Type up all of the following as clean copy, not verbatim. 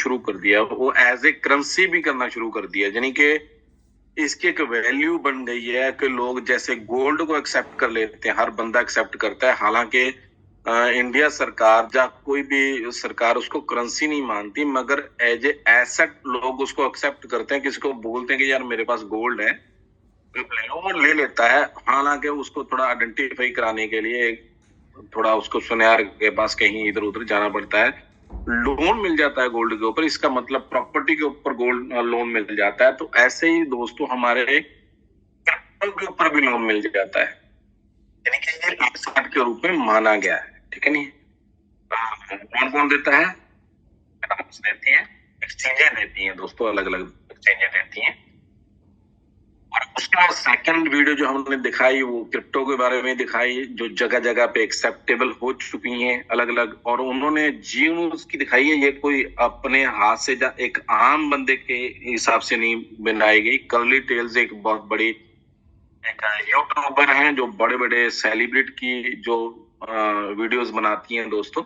शुरू कर दिया, वो एज ए करेंसी भी करना शुरू कर दिया, यानी कि इसकी एक वैल्यू बन गई है कि लोग जैसे गोल्ड को एक्सेप्ट कर लेते हैं, हर बंदा एक्सेप्ट करता है, हालांकि इंडिया सरकार या कोई भी सरकार उसको करेंसी नहीं मानती, मगर एज ए एसेट लोग उसको एक्सेप्ट करते हैं। किसी को बोलते हैं कि यार मेरे पास गोल्ड है, ले लो, वो ले लेता है। हालांकि उसको थोड़ा आइडेंटिफाई कराने के लिए थोड़ा उसको सुनार के पास कहीं इधर उधर जाना पड़ता है। लोन मिल जाता है गोल्ड के ऊपर, इसका मतलब प्रॉपर्टी के ऊपर गोल्ड लोन मिल जाता है। तो ऐसे ही दोस्तों हमारे क्रिप्टो के ऊपर भी लोन मिल जाता है, यानी कि ये एसेट के रूप में माना गया है। ठीक है नहीं? कौन कौन देता है? देती है, एक्सचेंजें देती हैं दोस्तों, अलग अलग एक्सचेंजें देती हैं। और उसके बाद सेकंड वीडियो जो हमने दिखाई वो क्रिप्टो के बारे में दिखाई, जो जगह जगह पे एक्सेप्टेबल हो चुकी हैं अलग अलग, और उन्होंने जियो न्यूज की दिखाई है। ये कोई अपने हाथ से एक आम बंदे के हिसाब से नहीं बनाई गई। कर्ली टेल्स एक बहुत बड़ी एक यूट्यूबर हैं जो बड़े बड़े सेलिब्रिटी की जो वीडियोस बनाती हैं दोस्तों।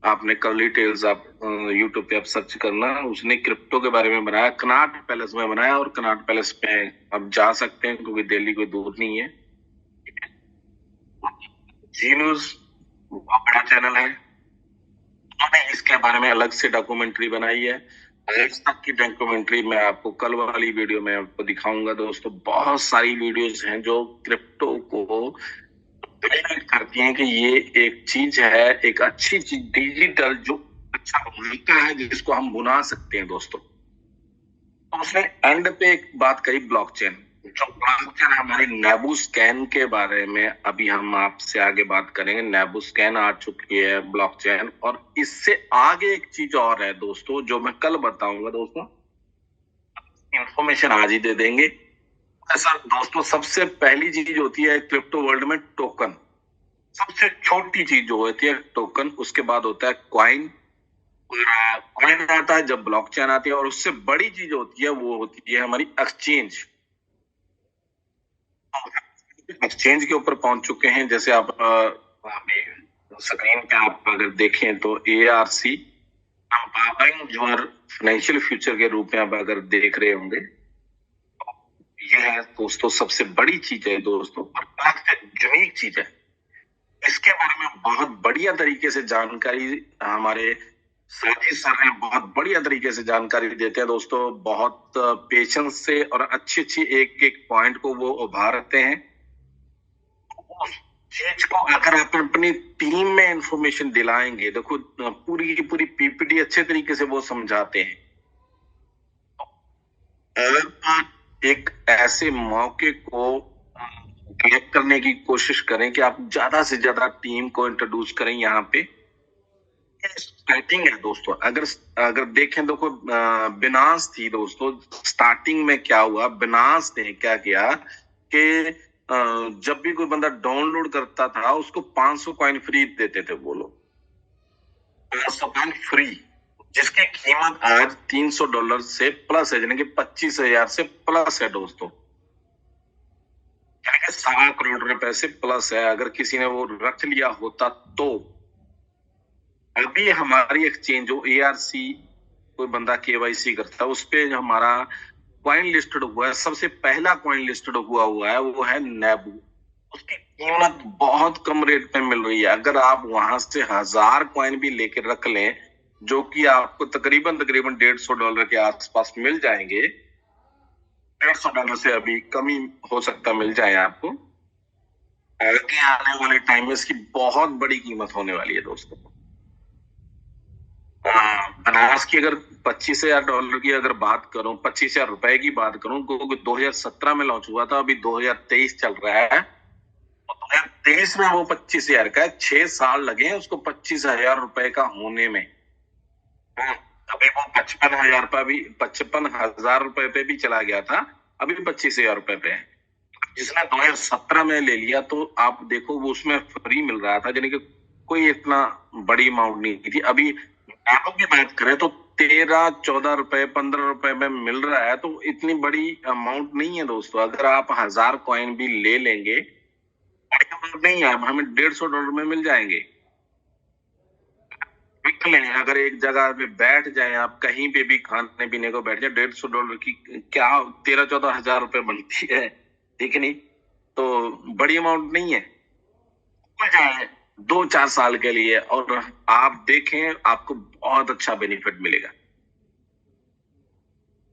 आपने कर्ली टेल्स आप यूट्यूब पे आप सर्च करना, उसने क्रिप्टो के बारे में बनाया, कनॉट पैलेस में बनाया, और कनॉट पैलेस पे आप जा सकते हैं क्योंकि दिल्ली कोई दूर नहीं है। जी न्यूज बहुत बड़ा चैनल है, उन्होंने इसके बारे में अलग से डॉक्यूमेंट्री बनाई है। आज तक की डॉक्यूमेंट्री मैं आपको कल वाली वीडियो में आपको दिखाऊंगा दोस्तों। बहुत सारी वीडियोस हैं जो क्रिप्टो को हाईलाइट करती हैं कि ये एक चीज है, एक अच्छी चीज, डिजिटल जो अच्छा तरीका है जिसको हम बुना सकते हैं दोस्तों। तो उसने एंड पे एक बात कही, ब्लॉकचेन। जो ब्लॉकचेन हमारी नेबुस्कैन के बारे में अभी हम आपसे आगे बात करेंगे। नेबुस्कैन आ चुकी है ब्लॉकचेन, और इससे आगे एक चीज और है दोस्तों जो मैं कल बताऊंगा दोस्तों, इंफॉर्मेशन आज ही दे देंगे। ऐसा दोस्तों, सबसे पहली चीज होती है क्रिप्टो वर्ल्ड में टोकन। सबसे छोटी चीज जो होती है टोकन, उसके बाद होता है क्वाइन। क्वाइन आता है जब ब्लॉकचेन आती है, और उससे बड़ी चीज होती है वो होती है हमारी एक्सचेंज। एक्सचेंज के ऊपर पहुंच चुके हैं, जैसे आप स्क्रीन पे आप अगर देखें तो ARC empowering your financial future के रूप में आप अगर देख रहे होंगे, ये है दोस्तों सबसे बड़ी चीज है दोस्तों, और यूनिक चीज है। इसके बारे में बहुत बढ़िया तरीके से जानकारी हमारे साथी सर हैं, बहुत बढ़िया तरीके से जानकारी देते हैं दोस्तों। बहुत पेशेंस से और अच्छी अच्छी एक एक पॉइंट को वो उभारते हैं। उस चीज को अगर आप अपनी टीम में इंफॉर्मेशन दिलाएंगे, देखो पूरी की पूरी PPT अच्छे तरीके से वो समझाते हैं। अगर एक ऐसे मौके को क्लिक करने की कोशिश करें कि आप ज्यादा से ज्यादा टीम को इंट्रोड्यूस करें यहाँ पे। स्टार्टिंग है दोस्तों, अगर अगर देखें देखो, बिनास थी दोस्तों। स्टार्टिंग में क्या हुआ, बिनास ने क्या किया कि जब भी कोई बंदा डाउनलोड करता था उसको 500 कॉइन फ्री देते थे वो लोग, 500 कॉइन फ्री, जिसकी कीमत आज $300 से प्लस है, यानी कि 25,000 से प्लस है दोस्तों, यानी कि 1.25 करोड़ रुपए से प्लस है अगर किसी ने वो रख लिया होता तो। अभी हमारी एक्सचेंज जो ARC कोई बंदा KYC करता है उस पे हमारा कॉइन लिस्टेड हुआ है, सबसे पहला कॉइन लिस्टेड हुआ है वो है नेबू। उसकी कीमत बहुत कम रेट पे मिल रही है। अगर आप वहां से 1000 कॉइन भी लेके रख लें, जो कि आपको तकरीबन तकरीबन $150 के आसपास मिल जाएंगे, $150 से अभी कमी हो सकता मिल जाए आपको। आगे आने वाले टाइम में इसकी बहुत बड़ी कीमत होने वाली है दोस्तों। बनारस की अगर $25,000 की अगर बात करूं, $25,000 की बात करूं, क्योंकि 2017 में लॉन्च हुआ था, अभी 2023 चल रहा है। 2023 में वो 25,000 का है, 6 साल लगे हैं उसको $25,000 का होने में। अभी वो 55,000 पे भी चला गया था, अभी $25,000 पे है। जिसने 2017 में ले लिया तो आप देखो वो उसमें फ्री मिल रहा था, यानी कि कोई इतना बड़ी अमाउंट नहीं थी। अभी एप्पल की बात करें तो 13, 14 रुपए, 15 रुपए में मिल रहा है, तो इतनी बड़ी अमाउंट नहीं है दोस्तों। अगर आप 1000 कॉइन भी ले लेंगे, बड़ी अमाउंट नहीं है, हमें $150 में मिल जाएंगे। विक लें, अगर एक जगह पे बैठ जाए, आप कहीं पे भी खाने पीने को बैठ जाए, $150 की क्या 13-14 हजार रुपए बनती है, ठीक है नहीं? तो बड़ी अमाउंट नहीं है। हो जाए 2-4 साल के लिए, और आप देखें आपको बहुत अच्छा बेनिफिट मिलेगा।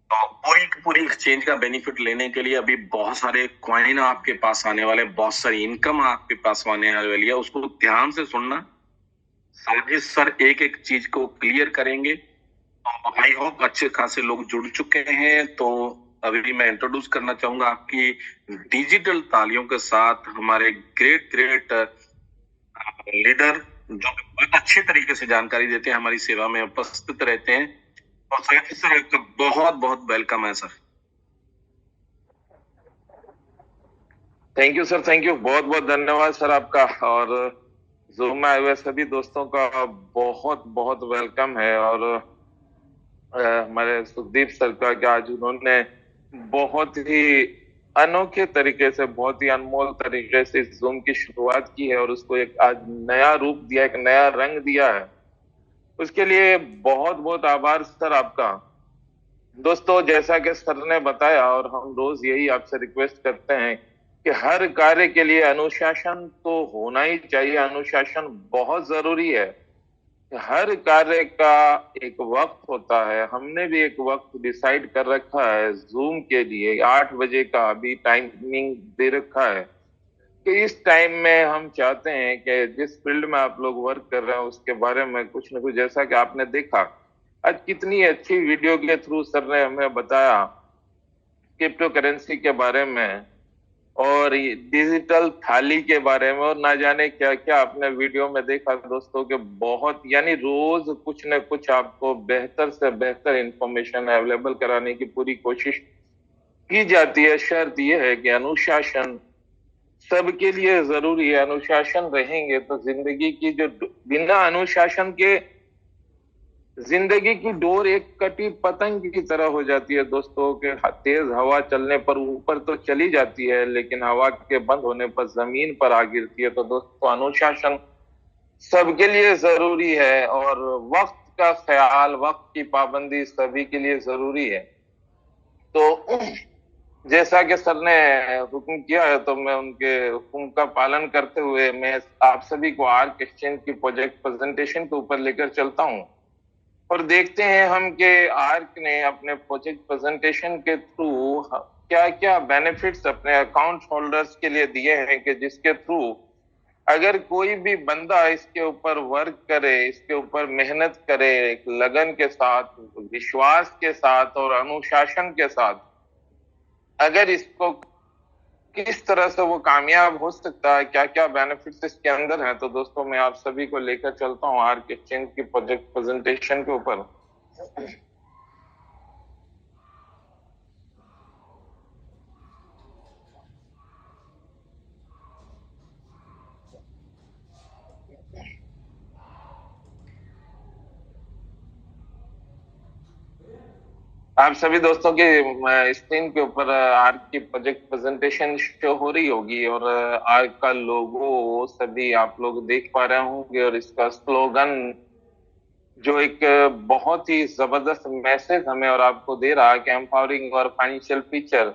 तो पूरी पूरी एक्सचेंज का बेनिफिट लेने के लिए अभी बहुत सारे कॉइन आपके पास आने वाले, बहुत सारी इनकम आपके पास आने वाली है, उसको ध्यान से सुनना। साजिद सर एक एक चीज को क्लियर करेंगे। आई होप अच्छे खासे लोग जुड़ चुके हैं। तो अभी मैं इंट्रोड्यूस करना चाहूंगा आपकी डिजिटल तालियों के साथ हमारे ग्रेट ग्रेट लीडर, जो बहुत अच्छे तरीके से जानकारी देते हैं, हमारी सेवा में उपस्थित रहते हैं। और साजिद सर आपका बहुत बहुत वेलकम है sir. Thank you sir, thank you, बहुत बहुत धन्यवाद सर आपका। और जूम में आए हुए सभी दोस्तों का बहुत बहुत वेलकम है। और हमारे सुखदीप सर का कि आज उन्होंने बहुत ही अनोखे तरीके से, बहुत ही अनमोल तरीके से इस जूम की शुरुआत की है और उसको एक आज नया रूप दिया, एक नया रंग दिया है। उसके लिए बहुत बहुत आभार सर आपका। दोस्तों, जैसा कि सर ने बताया और हम रोज यही आपसे रिक्वेस्ट करते हैं कि हर कार्य के लिए अनुशासन तो होना ही चाहिए, अनुशासन बहुत जरूरी है। हर कार्य का एक वक्त होता है। हमने भी एक वक्त डिसाइड कर रखा है जूम के लिए, 8 बजे का अभी टाइमिंग दे रखा है कि इस टाइम में हम चाहते हैं कि जिस फील्ड में आप लोग वर्क कर रहे हैं उसके बारे में कुछ न कुछ, जैसा कि आपने देखा आज कितनी अच्छी वीडियो के थ्रू सर ने हमें बताया क्रिप्टो करेंसी के बारे में और डिजिटल थाली के बारे में, और ना जाने क्या क्या आपने वीडियो में देखा दोस्तों के। बहुत यानी रोज कुछ न कुछ आपको बेहतर से बेहतर इंफॉर्मेशन अवेलेबल कराने की पूरी कोशिश की जाती है। शर्त यह है कि अनुशासन सबके लिए जरूरी है। अनुशासन रहेंगे तो जिंदगी की जो, बिना अनुशासन के जिंदगी की डोर एक कटी पतंग की तरह हो जाती है दोस्तों के। तेज हवा चलने पर ऊपर तो चली जाती है, लेकिन हवा के बंद होने पर जमीन पर आ गिरती है। तो दोस्तों, अनुशासन सबके लिए जरूरी है और वक्त का ख्याल, वक्त की पाबंदी सभी के लिए जरूरी है। तो जैसा कि सर ने हुक्म किया है तो मैं उनके हुक्म का पालन करते हुए मैं आप सभी को आर्क एक्सचेंज की प्रोजेक्ट प्रेजेंटेशन के ऊपर लेकर चलता हूँ और देखते हैं हम कि आर्क ने अपने प्रोजेक्ट प्रेजेंटेशन के थ्रू क्या क्या बेनिफिट्स अपने अकाउंट होल्डर्स के लिए दिए हैं कि जिसके थ्रू अगर कोई भी बंदा इसके ऊपर वर्क करे, इसके ऊपर मेहनत करे, एक लगन के साथ, विश्वास के साथ और अनुशासन के साथ, अगर इसको किस तरह से वो कामयाब हो सकता है, क्या क्या बेनिफिट्स इसके अंदर हैं, तो दोस्तों मैं आप सभी को लेकर चलता हूँ आर्क एक्सचेंज की प्रोजेक्ट प्रेजेंटेशन के ऊपर। आप सभी दोस्तों की स्क्रीन के ऊपर आर्क की प्रोजेक्ट प्रेजेंटेशन शो हो रही होगी और आर्क का लोगो सभी आप लोग देख पा रहे होंगे और इसका स्लोगन जो एक बहुत ही जबरदस्त मैसेज हमें और आपको दे रहा है कि एम्पावरिंग और फाइनेंशियल फ्यूचर,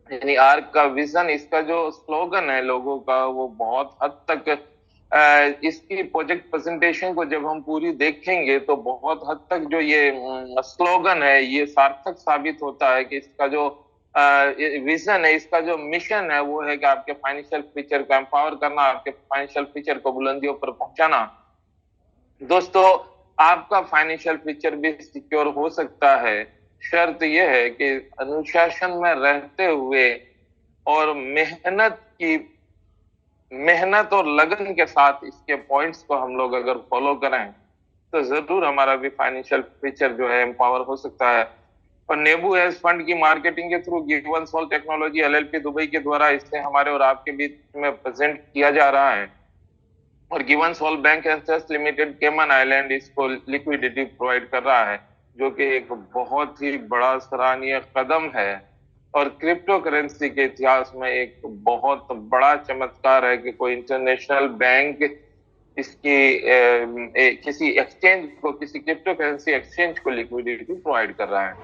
यानी आर्क का विजन, इसका जो स्लोगन है लोगों का, वो बहुत हद तक इसकी प्रोजेक्ट प्रेजेंटेशन को जब हम पूरी देखेंगे तो बहुत हद तक जो ये स्लोगन है ये सार्थक साबित होता है कि इसका जो विजन है, इसका जो मिशन है वो है कि आपके फाइनेंशियल फ्यूचर को एम्पावर करना, आपके फाइनेंशियल फ्यूचर को बुलंदियों पर पहुंचाना। दोस्तों, आपका फाइनेंशियल फ्यूचर भी सिक्योर हो सकता है, शर्त यह है कि अनुशासन में रहते हुए और मेहनत और लगन के साथ इसके पॉइंट्स को हम लोग अगर फॉलो करें तो जरूर हमारा भी फाइनेंशियल फ्यूचर जो है एम्पावर हो सकता है। और नेबू हेज फंड की मार्केटिंग के through given soul technology LLP Dubai के द्वारा इसे हमारे और आपके बीच में प्रेजेंट किया जा रहा है। और given soul bank and trust limited Cayman island इसको लिक्विडिटी प्रोवाइड कर रहा है, जो कि एक बहुत ही बड़ा सराहनीय कदम है और क्रिप्टो करेंसी के इतिहास में एक बहुत बड़ा चमत्कार है कि कोई इंटरनेशनल बैंक किसी एक्सचेंज को, किसी क्रिप्टो करेंसी एक्सचेंज को लिक्विडिटी प्रोवाइड कर रहा है।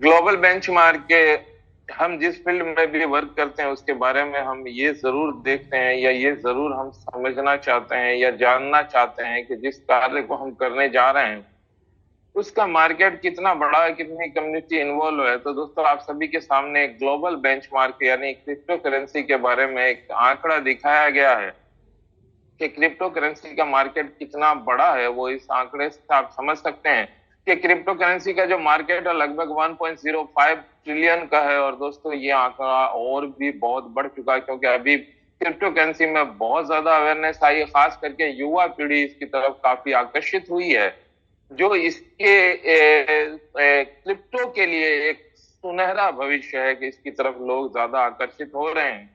ग्लोबल बेंचमार्क के हम जिस फील्ड में भी वर्क करते हैं उसके बारे में हम ये जरूर देखते हैं या ये जरूर हम समझना चाहते हैं या जानना चाहते हैं कि जिस कार्य को हम करने जा रहे हैं उसका मार्केट कितना बड़ा है, कितनी कम्युनिटी इन्वॉल्व है। तो दोस्तों, आप सभी के सामने एक ग्लोबल बेंचमार्क यानी क्रिप्टो करेंसी के बारे में एक आंकड़ा दिखाया गया है कि क्रिप्टो करेंसी का मार्केट कितना बड़ा है। वो इस आंकड़े से आप समझ सकते हैं कि क्रिप्टो करेंसी का जो मार्केट है लगभग 1.05 ट्रिलियन का है। और दोस्तों, ये आंकड़ा और भी बहुत बढ़ चुका है क्योंकि अभी क्रिप्टो करेंसी में बहुत ज्यादा अवेयरनेस आई है, खास करके युवा पीढ़ी इसकी तरफ काफी आकर्षित हुई है, जो इसके क्रिप्टो के लिए एक सुनहरा भविष्य है कि इसकी तरफ लोग ज्यादा आकर्षित हो रहे हैं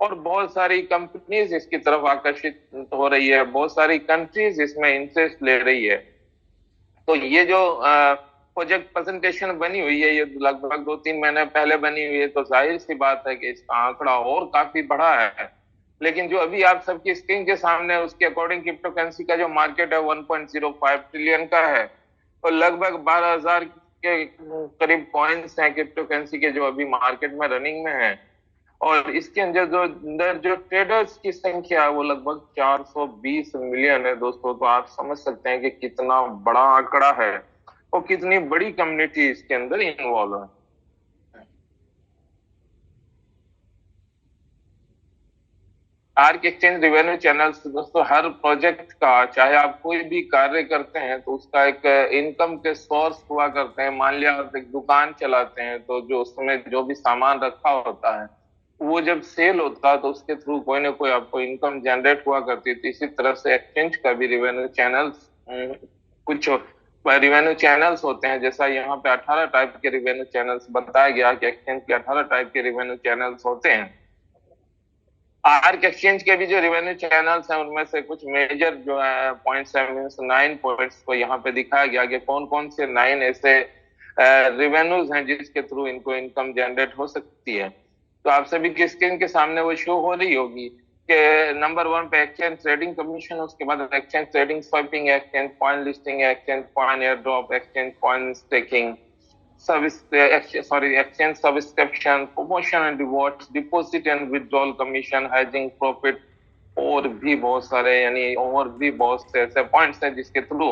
और बहुत सारी कंपनीज इसकी तरफ आकर्षित हो रही है, बहुत सारी कंट्रीज इसमें इंटरेस्ट ले रही है। तो ये जो प्रोजेक्ट प्रेजेंटेशन बनी हुई है, ये लगभग 2-3 महीने पहले बनी हुई है, तो जाहिर सी बात है कि इसका आंकड़ा और काफी बड़ा है। लेकिन जो अभी आप सबकी स्क्रीन के सामने है, उसके अकॉर्डिंग क्रिप्टो करेंसी का जो मार्केट है 1.05 ट्रिलियन का है और लगभग 12,000 के करीब कॉइन्स हैं क्रिप्टो करेंसी के जो अभी मार्केट में रनिंग में है। और इसके अंदर जो ट्रेडर्स की संख्या है वो लगभग 420 मिलियन है दोस्तों। तो आप समझ सकते हैं कि कितना बड़ा आंकड़ा है और कितनी बड़ी कम्युनिटी इसके अंदर इन्वॉल्व है। आर्क एक्सचेंज रेवेन्यू चैनल्स दोस्तों, हर प्रोजेक्ट का, चाहे आप कोई भी कार्य करते हैं तो उसका एक इनकम के सोर्स हुआ करते हैं। मान लिया आप एक दुकान चलाते हैं तो जो उसमें जो भी सामान रखा होता है वो जब सेल होता है तो उसके थ्रू कोई ना कोई आपको इनकम जनरेट हुआ करती है। तो इसी तरह से एक्सचेंज का भी रेवेन्यू चैनल्स, कुछ रेवेन्यू चैनल्स होते हैं। जैसा यहाँ पे 18 टाइप के रेवेन्यू चैनल्स बताया गया कि एक्सचेंज के 18 टाइप के रेवेन्यू चैनल्स होते हैं। आर्क एक्सचेंज के भी जो रेवेन्यू चैनल्स हैं उनमें से कुछ मेजर जो है पॉइंट्स है, मीन्स 9 पॉइंट्स को यहाँ पे दिखाया गया कि कौन कौन से 9 ऐसे रेवेन्यूज हैं जिसके थ्रू इनको इनकम जनरेट हो सकती है। तो आप सभी की स्क्रीन के सामने वो शो हो रही होगी कि नंबर 1 पे एक्सचेंज ट्रेडिंग कमीशन, उसके बाद exchange trading swapping, exchange point listing, exchange point air drop, exchange point staking, exchange subscription, promotion and rewards, deposit and withdrawal commission, hedging profit और भी बहुत सारे, यानी और भी बहुत से ऐसे पॉइंट्स हैं जिसके थ्रू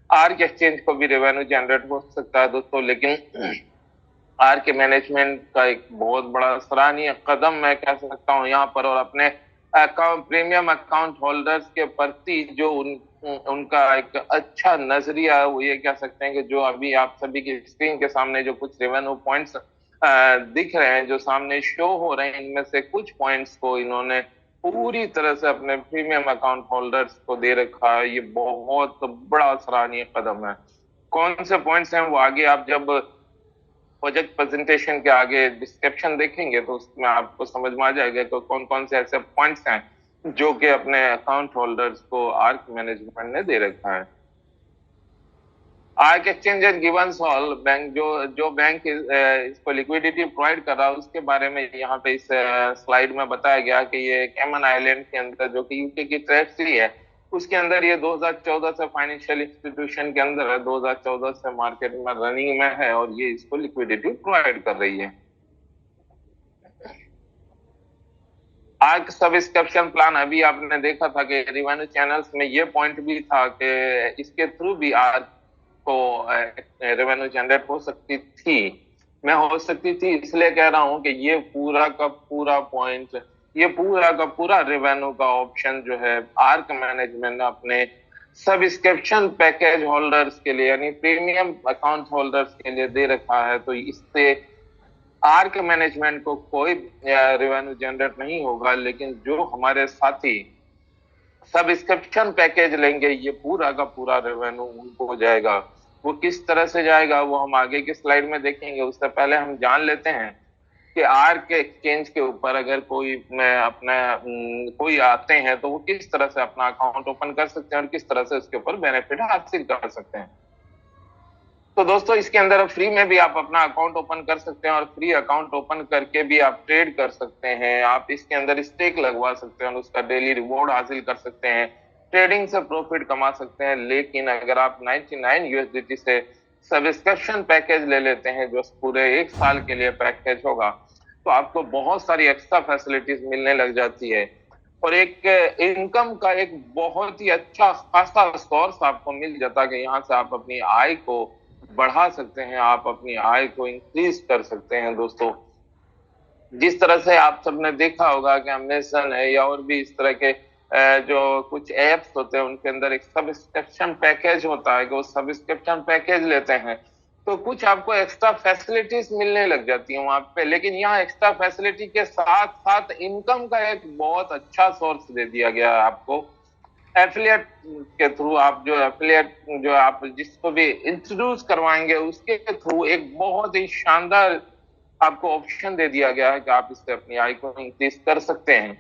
आर्क एक्सचेंज को भी रेवेन्यू जनरेट हो सकता है दोस्तों। लेकिन आर्क मैनेजमेंट का एक बहुत बड़ा सराहनीय कदम मैं कह सकता हूँ यहाँ पर, और अपने अकाउंट प्रीमियम अकाउंट होल्डर्स के प्रति जो उनका एक अच्छा नजरिया है, वो ये कह सकते हैं कि जो अभी आप सभी की स्क्रीन के सामने जो कुछ रेवेन्यू पॉइंट्स दिख रहे हैं, जो सामने शो हो रहे हैं, इनमें से कुछ पॉइंट्स को इन्होंने पूरी तरह से अपने प्रीमियम अकाउंट होल्डर्स को दे रखा है। ये बहुत बड़ा सराहनीय कदम है। कौन से पॉइंट्स हैं वो आगे आप जब प्रोजेक्ट प्रेजेंटेशन के आगे डिस्क्रिप्शन देखेंगे तो उसमें आपको समझ में आ जाएगा कि कौन कौन से ऐसे पॉइंट्स हैं जो कि अपने अकाउंट होल्डर्स को आर्क मैनेजमेंट ने दे रखा है। Arc exchange given all bank जो बैंक इसको लिक्विडिटी प्रोवाइड कर रहा है उसके बारे में यहाँ पे इस स्लाइड में बताया गया कि ये कैमन आइलैंड के अंदर, जो कि यूके की ट्रेजरी है, उसके अंदर ये 2014 से फाइनेंशियल इंस्टीट्यूशन के अंदर है, 2014 से मार्केट में रनिंग में है और ये इसको लिक्विडिटी प्रोवाइड कर रही है। आर्क सब्सक्रिप्शन प्लान, अभी आपने देखा था कि रेवेन्यू चैनल्स में ये पॉइंट भी था कि इसके थ्रू भी आर्क को रेवेन्यू जनरेट हो सकती थी। मैं हो सकती थी इसलिए कह रहा हूं कि ये पूरा का पूरा पॉइंट, ये पूरा का पूरा रेवेन्यू का ऑप्शन जो है आर्क मैनेजमेंट ने अपने सब्सक्रिप्शन पैकेज होल्डर्स के लिए, यानी प्रीमियम अकाउंट होल्डर्स के लिए दे रखा है। तो इससे आर्क मैनेजमेंट को कोई रेवेन्यू जनरेट नहीं होगा, लेकिन जो हमारे साथी सब्सक्रिप्शन पैकेज लेंगे ये पूरा का पूरा रेवेन्यू उनको हो जाएगा। वो किस तरह से जाएगा वो हम आगे की स्लाइड में देखेंगे। उससे पहले हम जान लेते हैं कि आर्क एक्सचेंज के ऊपर अगर कोई कोई आते हैं तो वो किस तरह से अपना अकाउंट ओपन कर सकते हैं और किस तरह से उसके ऊपर बेनिफिट हासिल कर सकते हैं। तो दोस्तों इसके अंदर फ्री में भी आप अपना अकाउंट ओपन कर सकते हैं और फ्री अकाउंट ओपन करके भी आप ट्रेड कर सकते हैं। आप इसके अंदर स्टेक लगवा सकते हैं और उसका डेली रिवॉर्ड हासिल कर सकते हैं, ट्रेडिंग से प्रॉफिट कमा सकते हैं। लेकिन अगर आप 99 यूएसडीटी से सब्सक्रिप्शन पैकेज ले लेते हैं जो पूरे 1 साल के लिए पैकेज होगा, तो आपको बहुत सारी एक्स्ट्रा फैसिलिटीज मिलने लग जाती है और एक इनकम का एक बहुत ही अच्छा खासा सोर्स आपको मिल जाता है कि यहाँ से आप अपनी आय को बढ़ा सकते हैं, आप अपनी आय को इंक्रीज कर सकते हैं। दोस्तों जिस तरह से आप सबने देखा होगा कि अमेज़न है या और भी इस तरह के जो कुछ एप्स होते हैं उनके अंदर एक सब्सक्रिप्शन पैकेज होता है कि वो सब्सक्रिप्शन पैकेज लेते हैं तो कुछ आपको एक्स्ट्रा फैसिलिटीज मिलने लग जाती हैं वहां पे। लेकिन यहाँ एक्स्ट्रा फैसिलिटी के साथ साथ इनकम का एक बहुत अच्छा सोर्स दे दिया गया है आपको। एफिलिएट के थ्रू आप जो एफिलिएट जो आप जिसको भी इंट्रोड्यूस करवाएंगे उसके थ्रू एक बहुत ही शानदार आपको ऑप्शन दे दिया गया है कि आप इससे अपनी आय को इंक्रीज कर सकते हैं।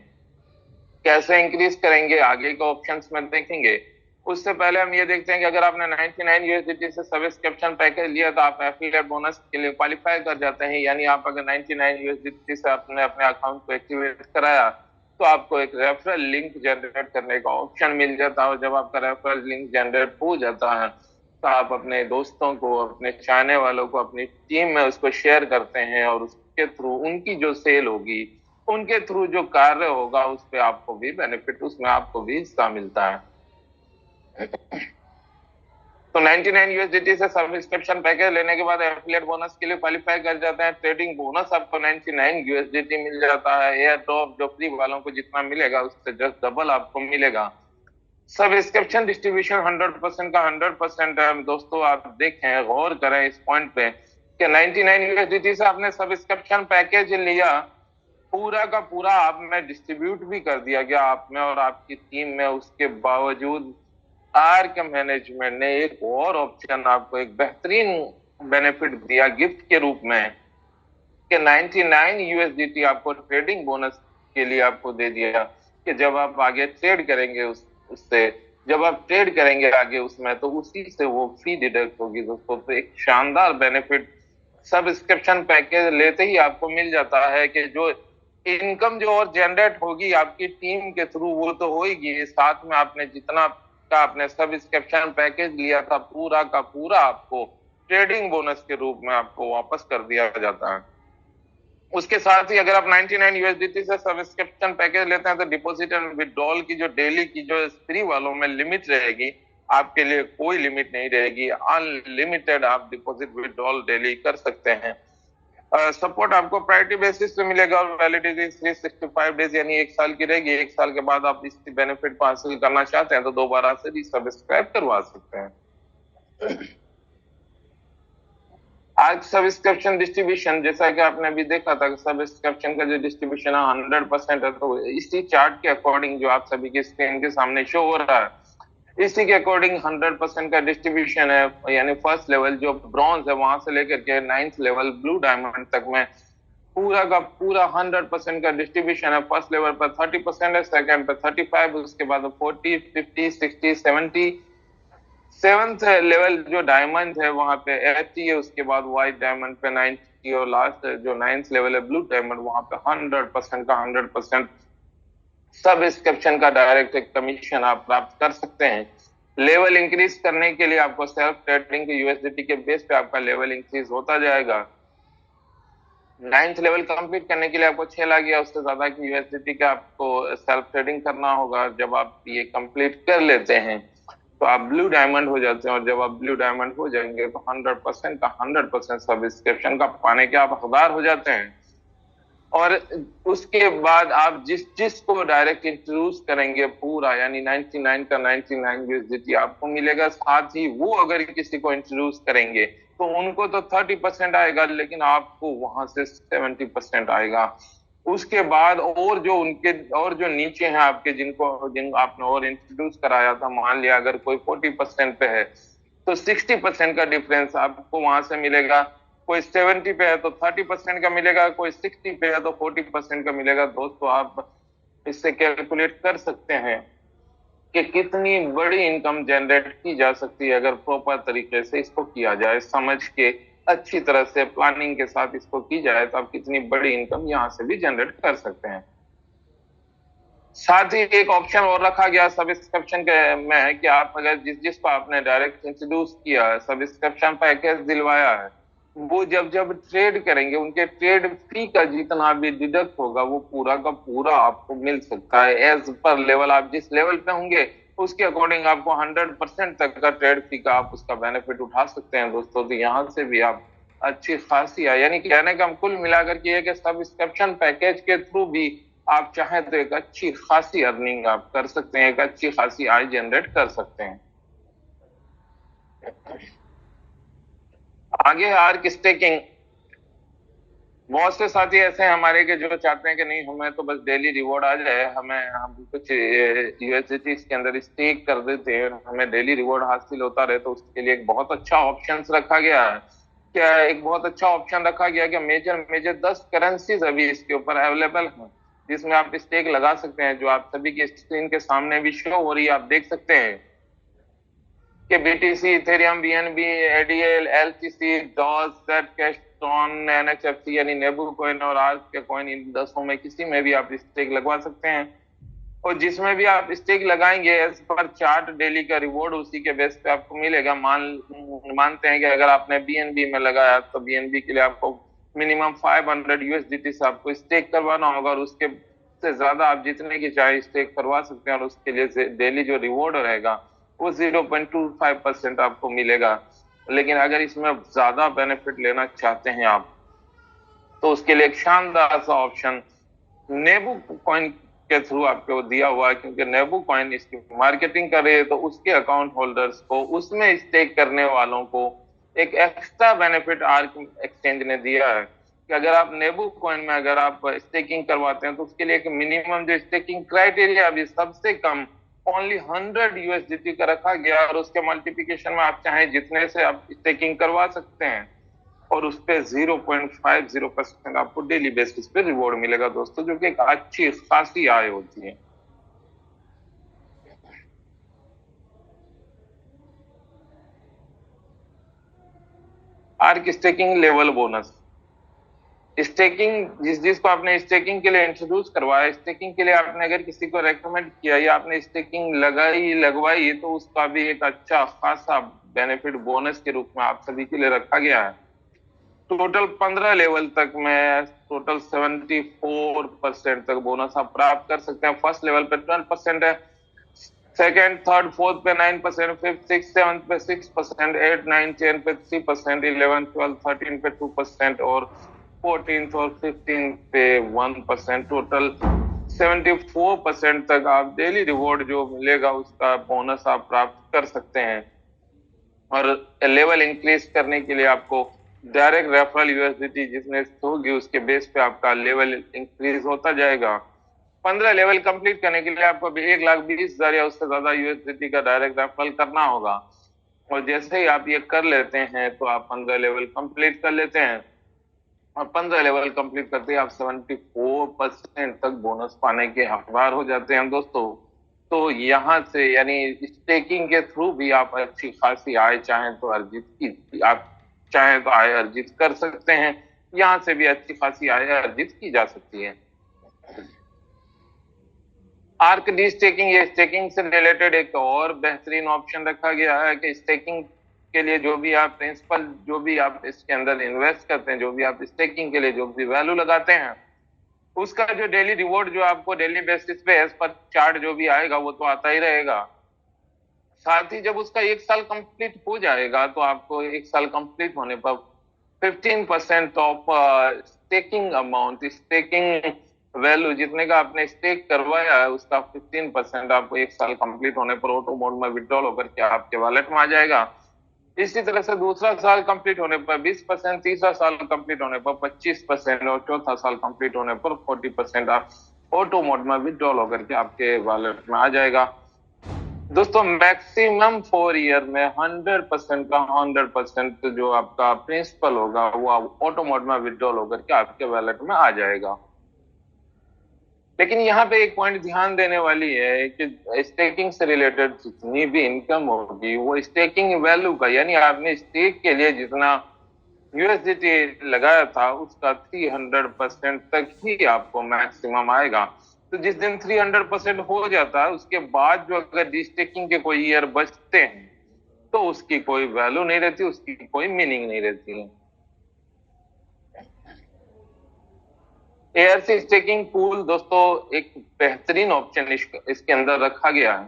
कैसे इंक्रीज करेंगे आगे के ऑप्शंस में देखेंगे। उससे पहले हम ये देखते हैं कि अगर आपने 99 यूएसडीटी से सब्सक्रिप्शन पैकेज लिया तो आप एफिलिएट बोनस के लिए क्वालिफाई कर जाते हैं। यानी आप अगर 99 यूएसडीटी से आपने अपने अकाउंट को एक्टिवेट कराया तो आपको एक रेफरल लिंक जनरेट करने का ऑप्शन मिल जाता है और जब आपका रेफरल लिंक जनरेट हो जाता है तो आप अपने दोस्तों को, अपने चाहने वालों को, अपनी टीम में उसको शेयर करते हैं और उसके थ्रू उनकी जो सेल होगी, उनके थ्रू जो कार्य होगा उस पे आपको भी बेनिफिट, उसमें आपको भी हिस्सा मिलता है। तो 99 यूएसडीटी से सब्सक्रिप्शन पैकेज लेने के बाद एफिलिएट बोनस के लिए क्वालिफाई कर जाते हैं। ट्रेडिंग बोनस आपको 99 यूएसडीटी मिल जाता है। एयर ड्रॉप जो फ्री वालों को जितना मिलेगा उससे जस्ट डबल आपको मिलेगा। सब्सक्रिप्शन डिस्ट्रीब्यूशन 100% का 100% है। दोस्तों आप देखें, गौर करें इस पॉइंट पे कि 99 यूएसडीटी से आपने सब्सक्रिप्शन पैकेज लिया, पूरा का पूरा आप में डिस्ट्रीब्यूट भी कर दिया गया आप में और आपकी टीम में। उसके बावजूद आर के मैनेजमेंट ने एक और ऑप्शन आपको एक बेहतरीन बेनिफिट दिया गिफ्ट के रूप में कि 99 यूएसडीटी आपको ट्रेडिंग बोनस के लिए आपको दे दिया कि जब आप आगे ट्रेड करेंगे उससे जब आप ट्रेड करेंगे आगे उसमें तो उसी से वो फी डिडक्ट होगी दोस्तों। तो एक शानदार बेनिफिट सब्सक्रिप्शन पैकेज लेते ही आपको मिल जाता है कि जो इनकम जो और जनरेट होगी आपकी टीम के थ्रू वो तो होगी, साथ में आपने जितना का आपने सब्सक्रिप्शन पैकेज लिया था पूरा का पूरा आपको ट्रेडिंग बोनस के रूप में आपको वापस कर दिया जाता है। उसके साथ ही अगर आप 99 यूएसडीटी से सब्सक्रिप्शन पैकेज लेते हैं तो डिपॉजिट एंड विड्रॉल की जो डेली की जो फ्री वालों में लिमिट रहेगी, आपके लिए कोई लिमिट नहीं रहेगी। अनलिमिटेड आप डिपॉजिट विड्रॉल डेली कर सकते हैं। सपोर्ट आपको प्रायोरिटी बेसिस पे मिलेगा और वैलिडिटी 365 डेज यानी 1 साल की रहेगी। 1 साल के बाद आप इस बेनिफिट को हासिल करना चाहते हैं तो दोबारा से भी सब्सक्राइब करवा सकते हैं। आज सब्सक्रिप्शन डिस्ट्रीब्यूशन जैसा कि आपने अभी देखा था, सब्सक्रिप्शन का जो डिस्ट्रीब्यूशन है 100% है। तो इसी चार्ट के अकॉर्डिंग जो आप सभी के स्क्रीन के सामने शो हो रहा है, इसी के अकॉर्डिंग 100% का डिस्ट्रीब्यूशन है। यानी फर्स्ट लेवल जो ब्रॉन्ज है वहां से लेकर के 9th लेवल ब्लू डायमंड तक में पूरा का पूरा 100% का डिस्ट्रीब्यूशन है। फर्स्ट लेवल पर 30% है, सेकंड पर 35, उसके बाद 40, 50, 60, 70। 7th लेवल जो डायमंड है वहां पे 80 है, उसके बाद व्हाइट डायमंड पे 90 और लास्ट जो 9th लेवल है ब्लू डायमंड वहां पे 100% का 100% सब्सक्रिप्शन का डायरेक्ट कमीशन आप प्राप्त कर सकते हैं। लेवल इंक्रीज करने के लिए आपको सेल्फ ट्रेडिंग के यूएसडीटी के बेस पे आपका लेवल इंक्रीज होता जाएगा। 9th लेवल कंप्लीट करने के लिए आपको 6 लाख या उससे ज्यादा की यूएसडीटी का आपको सेल्फ ट्रेडिंग करना होगा। जब आप ये कंप्लीट कर लेते हैं तो आप ब्लू डायमंड हो जाते हैं और जब आप ब्लू डायमंड हो जाएंगे तो 100% का 100% सब्सक्रिप्शन का पाने के आप हकदार हो जाते हैं। और उसके बाद आप जिस को डायरेक्ट इंट्रोड्यूस करेंगे पूरा यानी 99 का 99 यूएसडीटी आपको मिलेगा। साथ ही वो अगर किसी को इंट्रोड्यूस करेंगे तो उनको तो 30% आएगा, लेकिन आपको वहां से 70% आएगा। उसके बाद और जो उनके और जो नीचे हैं आपके जिन आपने और इंट्रोड्यूस कराया था, मान लिया अगर कोई 40% पे है तो 60% का डिफरेंस आपको वहां से मिलेगा। कोई 70 पे है तो 30% का मिलेगा, कोई 60 पे है तो 40% का मिलेगा। दोस्तों आप इससे कैलकुलेट कर सकते हैं कि कितनी बड़ी इनकम जनरेट की जा सकती है अगर प्रॉपर तरीके से इसको किया जाए, समझ के अच्छी तरह से प्लानिंग के साथ इसको की जाए, तो आप कितनी बड़ी इनकम यहाँ से भी जनरेट कर सकते हैं। साथ ही एक ऑप्शन और रखा गया सब्सक्रिप्शन के में कि आप अगर जिसको आपने डायरेक्ट इंट्रोड्यूस किया है, सब्सक्रिप्शन पैकेज दिलवाया है, वो जब जब ट्रेड करेंगे उनके ट्रेड फी का जितना भी डिडक्ट होगा वो पूरा का पूरा आपको मिल सकता है। एज पर लेवल, आप जिस लेवल पे होंगे उसके अकॉर्डिंग आपको 100% तक का ट्रेड फी का आप उसका बेनिफिट उठा सकते हैं दोस्तों। तो यहाँ से भी आप अच्छी खासी है, यानी कहने का हम कुल मिलाकर के ये कि सब्सक्रिप्शन पैकेज के थ्रू भी आप चाहें तो एक अच्छी खासी अर्निंग आप कर सकते हैं, एक अच्छी खासी आय जनरेट कर सकते हैं। आगे आर्क स्टेकिंग, बहुत से साथी ऐसे हैं हमारे के जो चाहते हैं कि नहीं हमें तो बस डेली रिवॉर्ड आ जाए, हम कुछ यूएसडीटी के अंदर स्टेक कर देते हैं, हमें डेली रिवॉर्ड हासिल होता रहे, तो उसके लिए एक बहुत अच्छा ऑप्शन रखा गया है। क्या एक बहुत अच्छा ऑप्शन रखा गया कि मेजर मेजर 10 करेंसीज अभी इसके ऊपर अवेलेबल हैं जिसमें आप स्टेक लगा सकते हैं, जो आप सभी की स्क्रीन के सामने भी शो हो रही है, आप देख सकते हैं कि BTC, ethereum, BNB, ADL, LTC, doge, कैस्टोन, एनएचएफसी यानी नेबू कॉइन और आर्क के कॉइन, इन 10 में किसी में भी आप स्टेक लगवा सकते हैं। और जिसमें भी आप स्टेक लगाएंगे एज पर चार्ट डेली का रिवॉर्ड उसी के बेस पे आपको मिलेगा। मानते हैं कि अगर आपने बीएनबी में लगाया तो बीएनबी के लिए आपको मिनिमम 500 यूएसडीटी से आपको स्टेक करवाना होगा, और उसके से ज्यादा आप जितने की चाहे स्टेक करवा सकते हैं, और उसके लिए डेली जो रिवॉर्ड रहेगा वो 0.25% आपको मिलेगा। लेकिन अगर इसमें ज्यादा बेनिफिट लेना चाहते हैं आप, तो उसके लिए एक शानदार सा ऑप्शन नेबू कॉइन के थ्रू आपको दिया हुआ है, क्योंकि नेबू कॉइन इसकी मार्केटिंग कर रही है, तो उसके अकाउंट होल्डर्स को, उसमें स्टेक करने वालों को एक एक्स्ट्रा बेनिफिट आर्क एक्सचेंज ने दिया है कि अगर आप नेबू कॉइन में अगर आप स्टेकिंग करवाते हैं तो उसके लिए एक मिनिमम जो स्टेकिंग क्राइटेरिया अभी सबसे कम ओनली 100 यूएसडीटी का रखा गया, और उसके मल्टीप्लिकेशन में आप चाहें जितने से आप स्टेकिंग करवा सकते हैं, और उस पर 0.50% आपको डेली बेसिस पे रिवॉर्ड मिलेगा दोस्तों, जो कि एक अच्छी खासी आय होती है। Arc staking level bonus, staking जिसको आपने स्टेकिंग के लिए इंट्रोड्यूस करवाया, स्टेकिंग के लिए आपने अगर किसी को रेकमेंड किया या आपने स्टेकिंग लगवाई, तो उसका भी एक अच्छा खासा बेनिफिट बोनस के रूप में आप सभी के लिए रखा गया है। टोटल 15 लेवल तक में टोटल 74% तक बोनस आप प्राप्त कर सकते हैं। फर्स्ट लेवल पे 12% है, सेकेंड, थर्ड, फोर्थ पे 9%, फिफ्थ, सिक्स, सेवंथ पे 6%, 8, 9, 10 पे 3%, 11, 12, 13 पे 2%, और 14 और 15 पे 1%। टोटल 74% तक आप डेली रिवॉर्ड जो मिलेगा उसका बोनस आप प्राप्त कर सकते हैं। और लेवल इंक्रीज करने के लिए आपको डायरेक्ट रेफरल यूएसडीटी जिसने होगी उसके बेस पे आपका लेवल इंक्रीज होता जाएगा। 15 लेवल कंप्लीट करने के लिए आपको 1,20,000 या उससे ज्यादा यूएसडीटी का डायरेक्ट रेफरल करना होगा, और जैसे ही आप ये कर लेते हैं तो आप 15 लेवल कंप्लीट कर लेते हैं, और 15 लेवल कंप्लीट करते ही आप 74% तक बोनस पाने के हकदार हो जाते हैं दोस्तों। तो यहाँ से यानी स्टेकिंग के थ्रू भी आप अच्छी खासी आय चाहें तो आय अर्जित कर सकते हैं। यहाँ से भी अच्छी खासी आय अर्जित की जा सकती है। आर्क डी स्टेकिंग, ये स्टेकिंग से रिलेटेड एक और बेहतरीन ऑप्शन रखा गया है कि स्टेकिंग के लिए जो भी आप प्रिंसिपल, जो भी आप इसके अंदर इन्वेस्ट करते हैं, जो भी आप स्टेकिंग के लिए जो भी वैल्यू लगाते हैं, उसका जो डेली रिवॉर्ड जो आपको डेली बेसिस पे एज पर चार्ट जो भी आएगा वो तो आता ही रहेगा। साथ ही जब उसका 1 साल कंप्लीट हो जाएगा तो आपको 1 साल कंप्लीट होने पर 15% of staking amount, staking value जितने का आपने स्टेक करवाया है उसका 15% आपको 1 साल कंप्लीट होने पर ऑटो मोड में विड्रॉल होकर के आपके वॉलेट में आ जाएगा। इसी तरह से दूसरा साल कंप्लीट होने पर 20%, तीसरा साल कंप्लीट होने पर 25%, और चौथा साल कंप्लीट होने पर 40% आप ऑटो मोड में विड्रॉल होकर के आपके वॉलेट में आ जाएगा। दोस्तों मैक्सिमम 4 ईयर में 100% का 100% जो आपका प्रिंसिपल होगा वो ऑटो मोड में विड्रॉल होकर के आपके वॉलेट में आ जाएगा। लेकिन यहाँ पे एक पॉइंट ध्यान देने वाली है कि स्टेकिंग से रिलेटेड जितनी भी इनकम होगी वो स्टेकिंग वैल्यू का, यानी आपने स्टेक के लिए जितना यूएसडीटी लगाया था उसका 300% तक ही आपको मैक्सिमम आएगा। तो जिस दिन 300% हो जाता है उसके बाद जो अगर डिस्टेकिंग के कोई ईयर बचते हैं तो उसकी कोई वैल्यू नहीं रहती, उसकी कोई मीनिंग नहीं रहती है। एआरसी स्टेकिंग पूल दोस्तों एक बेहतरीन ऑप्शन इसके अंदर रखा गया है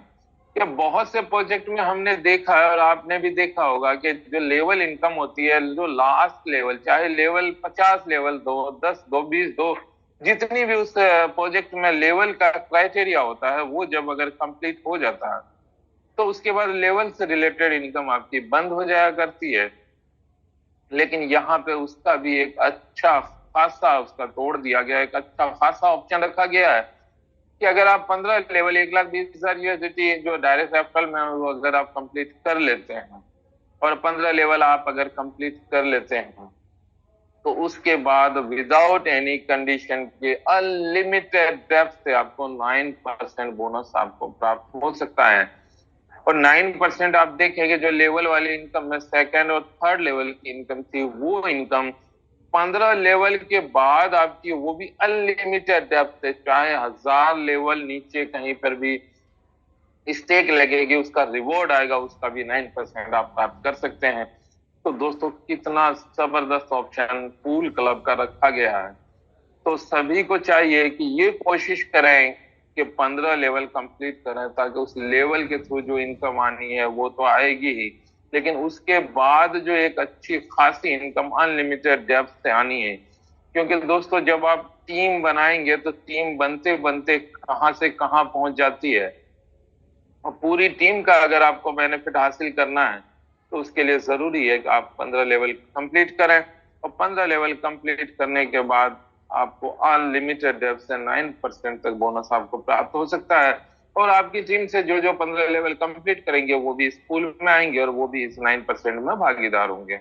कि बहुत से प्रोजेक्ट में हमने देखा है और आपने भी देखा होगा कि जो लेवल इनकम होती है, जो लास्ट लेवल, चाहे लेवल 50 लेवल दो, 10 दो, 20 दो, जितनी भी उस प्रोजेक्ट में लेवल का क्राइटेरिया होता है वो जब अगर कंप्लीट हो जाता है तो उसके बाद लेवल से रिलेटेड इनकम आपकी बंद हो जाया करती है। लेकिन यहाँ पे उसका भी एक अच्छा खासा उसका तोड़ दिया गया, एक अच्छा खासा ऑप्शन रखा गया है कि अगर आप 15 लेवल 1,20,000 यूएसडीटी जो डायरेक्ट रेफरल में वो अगर आप कंप्लीट कर लेते हैं और 15 लेवल आप अगर कंप्लीट कर लेते हैं तो उसके बाद विदाउट एनी कंडीशन के अनलिमिटेड डेप्थ से आपको 9% बोनस आपको प्राप्त हो सकता है। और 9% आप देखेंगे जो लेवल वाली इनकम में सेकंड और थर्ड लेवल की इनकम थी वो इनकम 15 लेवल के बाद आपकी वो भी अनलिमिटेड डेप्थ है, चाहे 1000 लेवल नीचे कहीं पर भी स्टेक लगेगी उसका रिवॉर्ड आएगा, उसका भी 9% आप प्राप्त कर सकते हैं। तो दोस्तों कितना जबरदस्त ऑप्शन पूल क्लब का रखा गया है। तो सभी को चाहिए कि ये कोशिश करें कि 15 लेवल कंप्लीट करें ताकि उस लेवल के थ्रू जो इनकम आनी है वो तो आएगी ही, लेकिन उसके बाद जो एक अच्छी खासी इनकम अनलिमिटेड डेप्थ से आनी है। क्योंकि दोस्तों जब आप टीम बनाएंगे तो टीम बनते बनते कहां से कहां पहुंच जाती है, और पूरी टीम का अगर आपको बेनिफिट हासिल करना है तो उसके लिए जरूरी है कि आप 15 लेवल कंप्लीट करें, और 15 लेवल कंप्लीट करने के बाद आपको अनलिमिटेड डेप्थ से 9% तक बोनस आपको प्राप्त हो सकता है। और आपकी टीम से जो जो 15 लेवल कंप्लीट करेंगे वो भी स्कूल में आएंगे और वो भी इस 9% में भागीदार होंगे।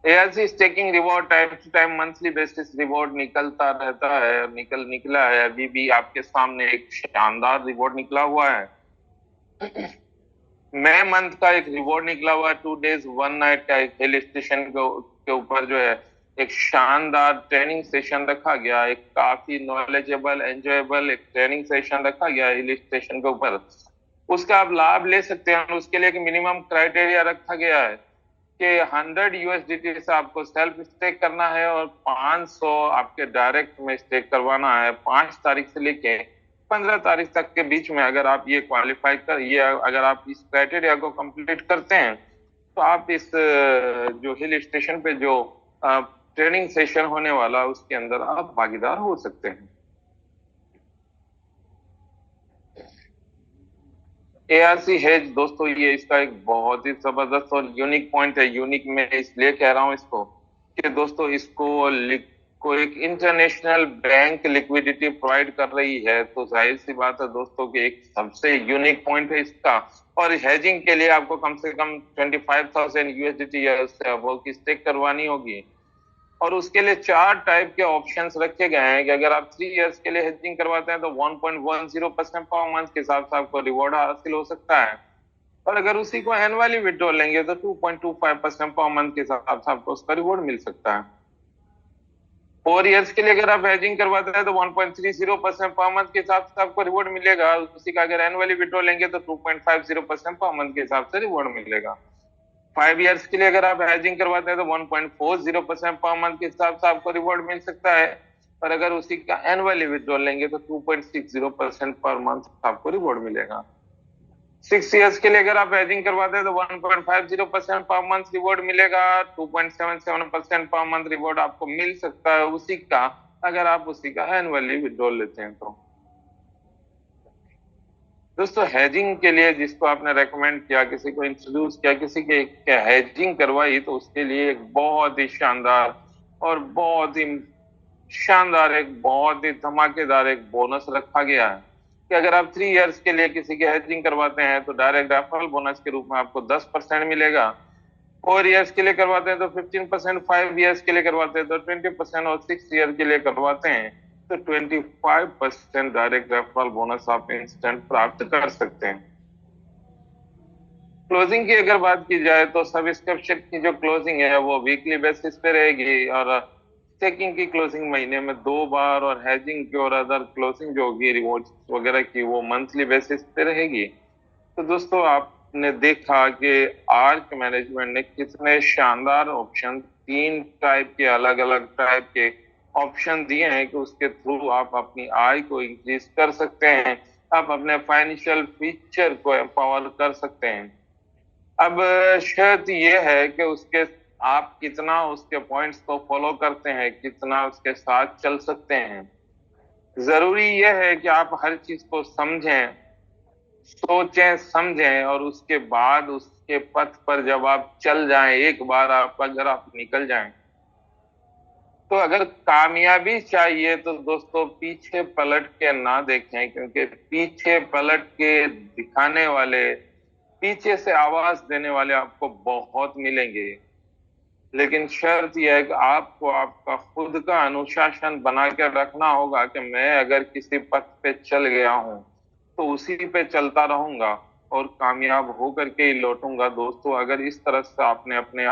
ARC staking reward time to time monthly basis reward निकलता रहता है, निकला है, अभी भी आपके सामने एक शानदार रिवॉर्ड निकला हुआ है। मई मंथ का एक रिवॉर्ड निकला हुआ है, 2 डेज 1 नाइट का एक हिल स्टेशन के ऊपर जो है एक शानदार ट्रेनिंग सेशन रखा गया, एक काफी नॉलेजेबल एंजॉयबल एक ट्रेनिंग सेशन रखा गया हिल स्टेशन के ऊपर। उसका आप लाभ ले सकते हैं। उसके लिए एक मिनिमम क्राइटेरिया रखा गया है कि 100 यूएसडीटी से आपको सेल्फ स्टेक करना है और 500 आपके डायरेक्ट में स्टेक करवाना है। 5 तारीख से लेके 15 तारीख तक के बीच में अगर आप ये क्वालिफाई कर ये अगर आप इस क्राइटेरिया को कंप्लीट करते हैं तो आप इस जो हिल स्टेशन पे जो ट्रेनिंग सेशन होने वाला उसके अंदर आप भागीदार हो सकते हैं। एआरसी हेज दोस्तों ये इसका एक बहुत ही जबरदस्त और यूनिक पॉइंट है। यूनिक मैं इसलिए कह रहा हूं इसको कि दोस्तों को एक इंटरनेशनल बैंक लिक्विडिटी प्रोवाइड कर रही है, तो जाहिर सी बात है दोस्तों कि एक सबसे यूनिक पॉइंट है इसका। और हेजिंग के लिए आपको कम से कम 25,000 यूएसडीटी या उससे अबव की स्टेक करवानी होगी। और उसके लिए 4 टाइप के ऑप्शंस रखे गए हैं कि अगर आप 3 इयर्स के लिए हेजिंग करवाते हैं तो 1.10% पर मंथ के हिसाब से आपको रिवॉर्ड हासिल हो सकता है, और अगर उसी को एनुअली विड्रॉ लेंगे तो 2.25% पर मंथ के हिसाब से आपको उसका रिवॉर्ड मिल सकता है। 4 इयर्स के लिए अगर आप हेजिंग करवाते हैं तो 1.30% पर मंथ के हिसाब से आपको रिवॉर्ड मिलेगा। उसी का अगर एनुअली विड्रॉ लेंगे तो 2.50% पर मंथ के हिसाब से रिवॉर्ड मिलेगा। 5 इयर्स के लिए अगर आप हेजिंग करवाते हैं तो 1.40% पर मंथ के हिसाब से आपको रिवॉर्ड मिल सकता है, और अगर उसी का एनुअली विड्रॉल लेंगे तो 2.60% पर मंथ आपको रिवॉर्ड मिलेगा। 6 इयर्स के लिए अगर आप हेजिंग करवाते हैं तो 1.50% पर मंथ रिवॉर्ड मिलेगा। 2.77% पर मंथ रिवॉर्ड आपको मिल सकता है उसी का, अगर आप उसी का एनुअली विड्रॉल लेते हैं तो। दोस्तों हेजिंग के लिए जिसको आपने रेकमेंड किया, किसी को इंट्रोड्यूस किया, किसी के हेजिंग करवाई, तो उसके लिए एक बहुत ही शानदार और बहुत ही शानदार एक बहुत ही धमाकेदार एक बोनस रखा गया है कि अगर आप 3 इयर्स के लिए किसी की हेजिंग करवाते हैं तो डायरेक्ट रेफरल बोनस के रूप में आपको 10% मिलेगा। 4 years के लिए करवाते हैं तो 15%, 5 years के लिए करवाते हैं तो 20% और 6 year के लिए करवाते हैं तो 25% डायरेक्ट रेफरल बोनस आप इंस्टेंट प्राप्त कर सकते हैं। क्लोजिंग की अगर बात की जाए तो सब्सक्रिप्शन की जो क्लोजिंग है वो वीकली बेसिस पे रहेगी, और स्टेकिंग की क्लोजिंग महीने में 2 बार, और हेजिंग की और अदर क्लोजिंग जो होगी रिवॉर्ड्स वगैरह की वो मंथली बेसिस पे रहेगी। तो दोस्तों आपने देखा कि आर्क मैनेजमेंट ने कितने शानदार ऑप्शन, 3 टाइप के अलग अलग टाइप के ऑप्शन दिए हैं कि उसके थ्रू आप अपनी आय को इंक्रीज कर सकते हैं, आप अपने फाइनेंशियल फ्यूचर को एम्पावर कर सकते हैं। अब शर्त ये है कि उसके आप कितना उसके पॉइंट्स को फॉलो करते हैं, कितना उसके साथ चल सकते हैं। जरूरी यह है कि आप हर चीज को समझें, सोचें समझें, और उसके बाद उसके पथ पर जब आप चल जाएं, एक बार अगर आप निकल जाएं, तो अगर कामयाबी चाहिए तो दोस्तों पीछे पलट के ना देखें, क्योंकि पीछे पलट के दिखाने वाले, पीछे से आवाज देने वाले आपको बहुत मिलेंगे। लेकिन शर्त यह है कि आपको आपका खुद का अनुशासन बना के रखना होगा कि मैं अगर किसी पथ पे चल गया हूं तो उसी पे चलता रहूंगा और कामयाब होकर के ही लौटूंगा। दोस्तों अगर इस तरह से आपने अपने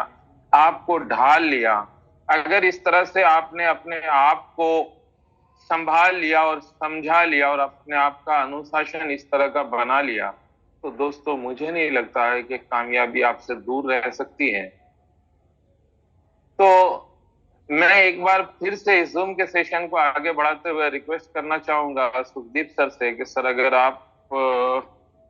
आप को ढाल लिया, अगर इस तरह से आपने अपने आप को संभाल लिया और समझा लिया और अपने आप का अनुशासन इस तरह का बना लिया, तो दोस्तों मुझे नहीं लगता है कि कामयाबी आपसे दूर रह सकती है। तो मैं एक बार फिर से इस जूम के सेशन को आगे बढ़ाते हुए रिक्वेस्ट करना चाहूंगा सुखदीप सर से कि सर अगर आप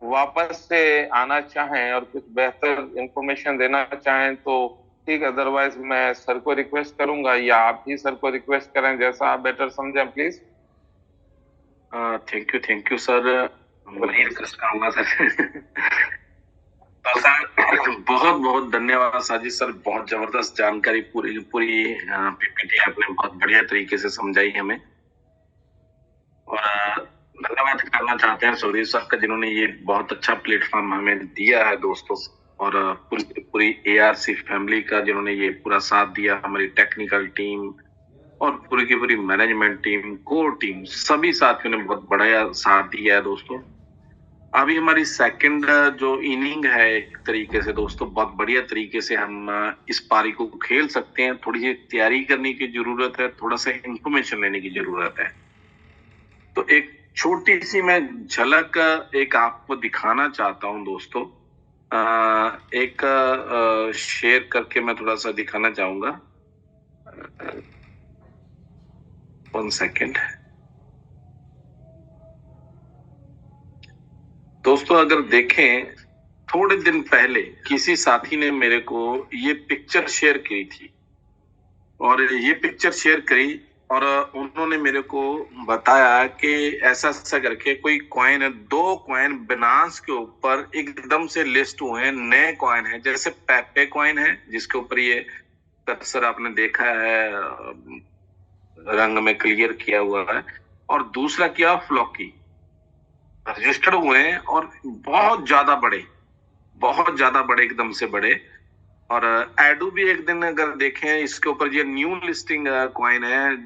वापस से आना चाहें और कुछ बेहतर इंफॉर्मेशन देना चाहें तो ठीक, अदरवाइज मैं सर को रिक्वेस्ट करूंगा या आप ही सर को रिक्वेस्ट करें, जैसा आप बेटर समझें प्लीज। थैंक यू सर, मैं रिक्वेस्ट करूंगा सर। तो सर बहुत बहुत धन्यवाद साजिद सर, बहुत जबरदस्त जानकारी, पूरी पूरी पीपीटी आपने बहुत बढ़िया तरीके से समझाई हमें। और धन्यवाद करना चाहते हैं सुधीर सर का, जिन्होंने ये बहुत अच्छा प्लेटफॉर्म हमें दिया है दोस्तों, और पूरी पूरी एआरसी फैमिली का जिन्होंने ये पूरा साथ दिया, हमारी टेक्निकल टीम और पूरी की पूरी मैनेजमेंट टीम, कोर टीम, सभी साथियों ने बहुत बढ़िया साथ दिया है दोस्तों। अभी हमारी सेकंड जो इनिंग है एक तरीके से दोस्तों, बहुत बढ़िया तरीके से हम इस पारी को खेल सकते हैं। थोड़ी सी तैयारी करने की जरूरत है, थोड़ा सा इंफॉर्मेशन लेने की जरूरत है। तो एक छोटी सी मैं झलक एक आपको दिखाना चाहता हूं दोस्तों, एक शेयर करके मैं थोड़ा सा दिखाना चाहूंगा। 1 सेकेंड दोस्तों, अगर देखें थोड़े दिन पहले किसी साथी ने मेरे को ये पिक्चर शेयर की थी, और ये पिक्चर शेयर करी और उन्होंने मेरे को बताया कि ऐसा ऐसा करके कोई कॉइन है, 2 कॉइन बिनांस के ऊपर एकदम से लिस्ट हुए हैं, नए कॉइन है। जैसे पेपे कॉइन है जिसके ऊपर ये कर्सर आपने देखा है रंग में क्लियर किया हुआ है, और दूसरा क्या फ्लॉकी रजिस्टर्ड हुए हैं, और बहुत ज्यादा बड़े एकदम से बड़े। और एडू भी एक दिन अगर देखें इसके ऊपर, ये न्यू लिस्टिंग कॉइन है,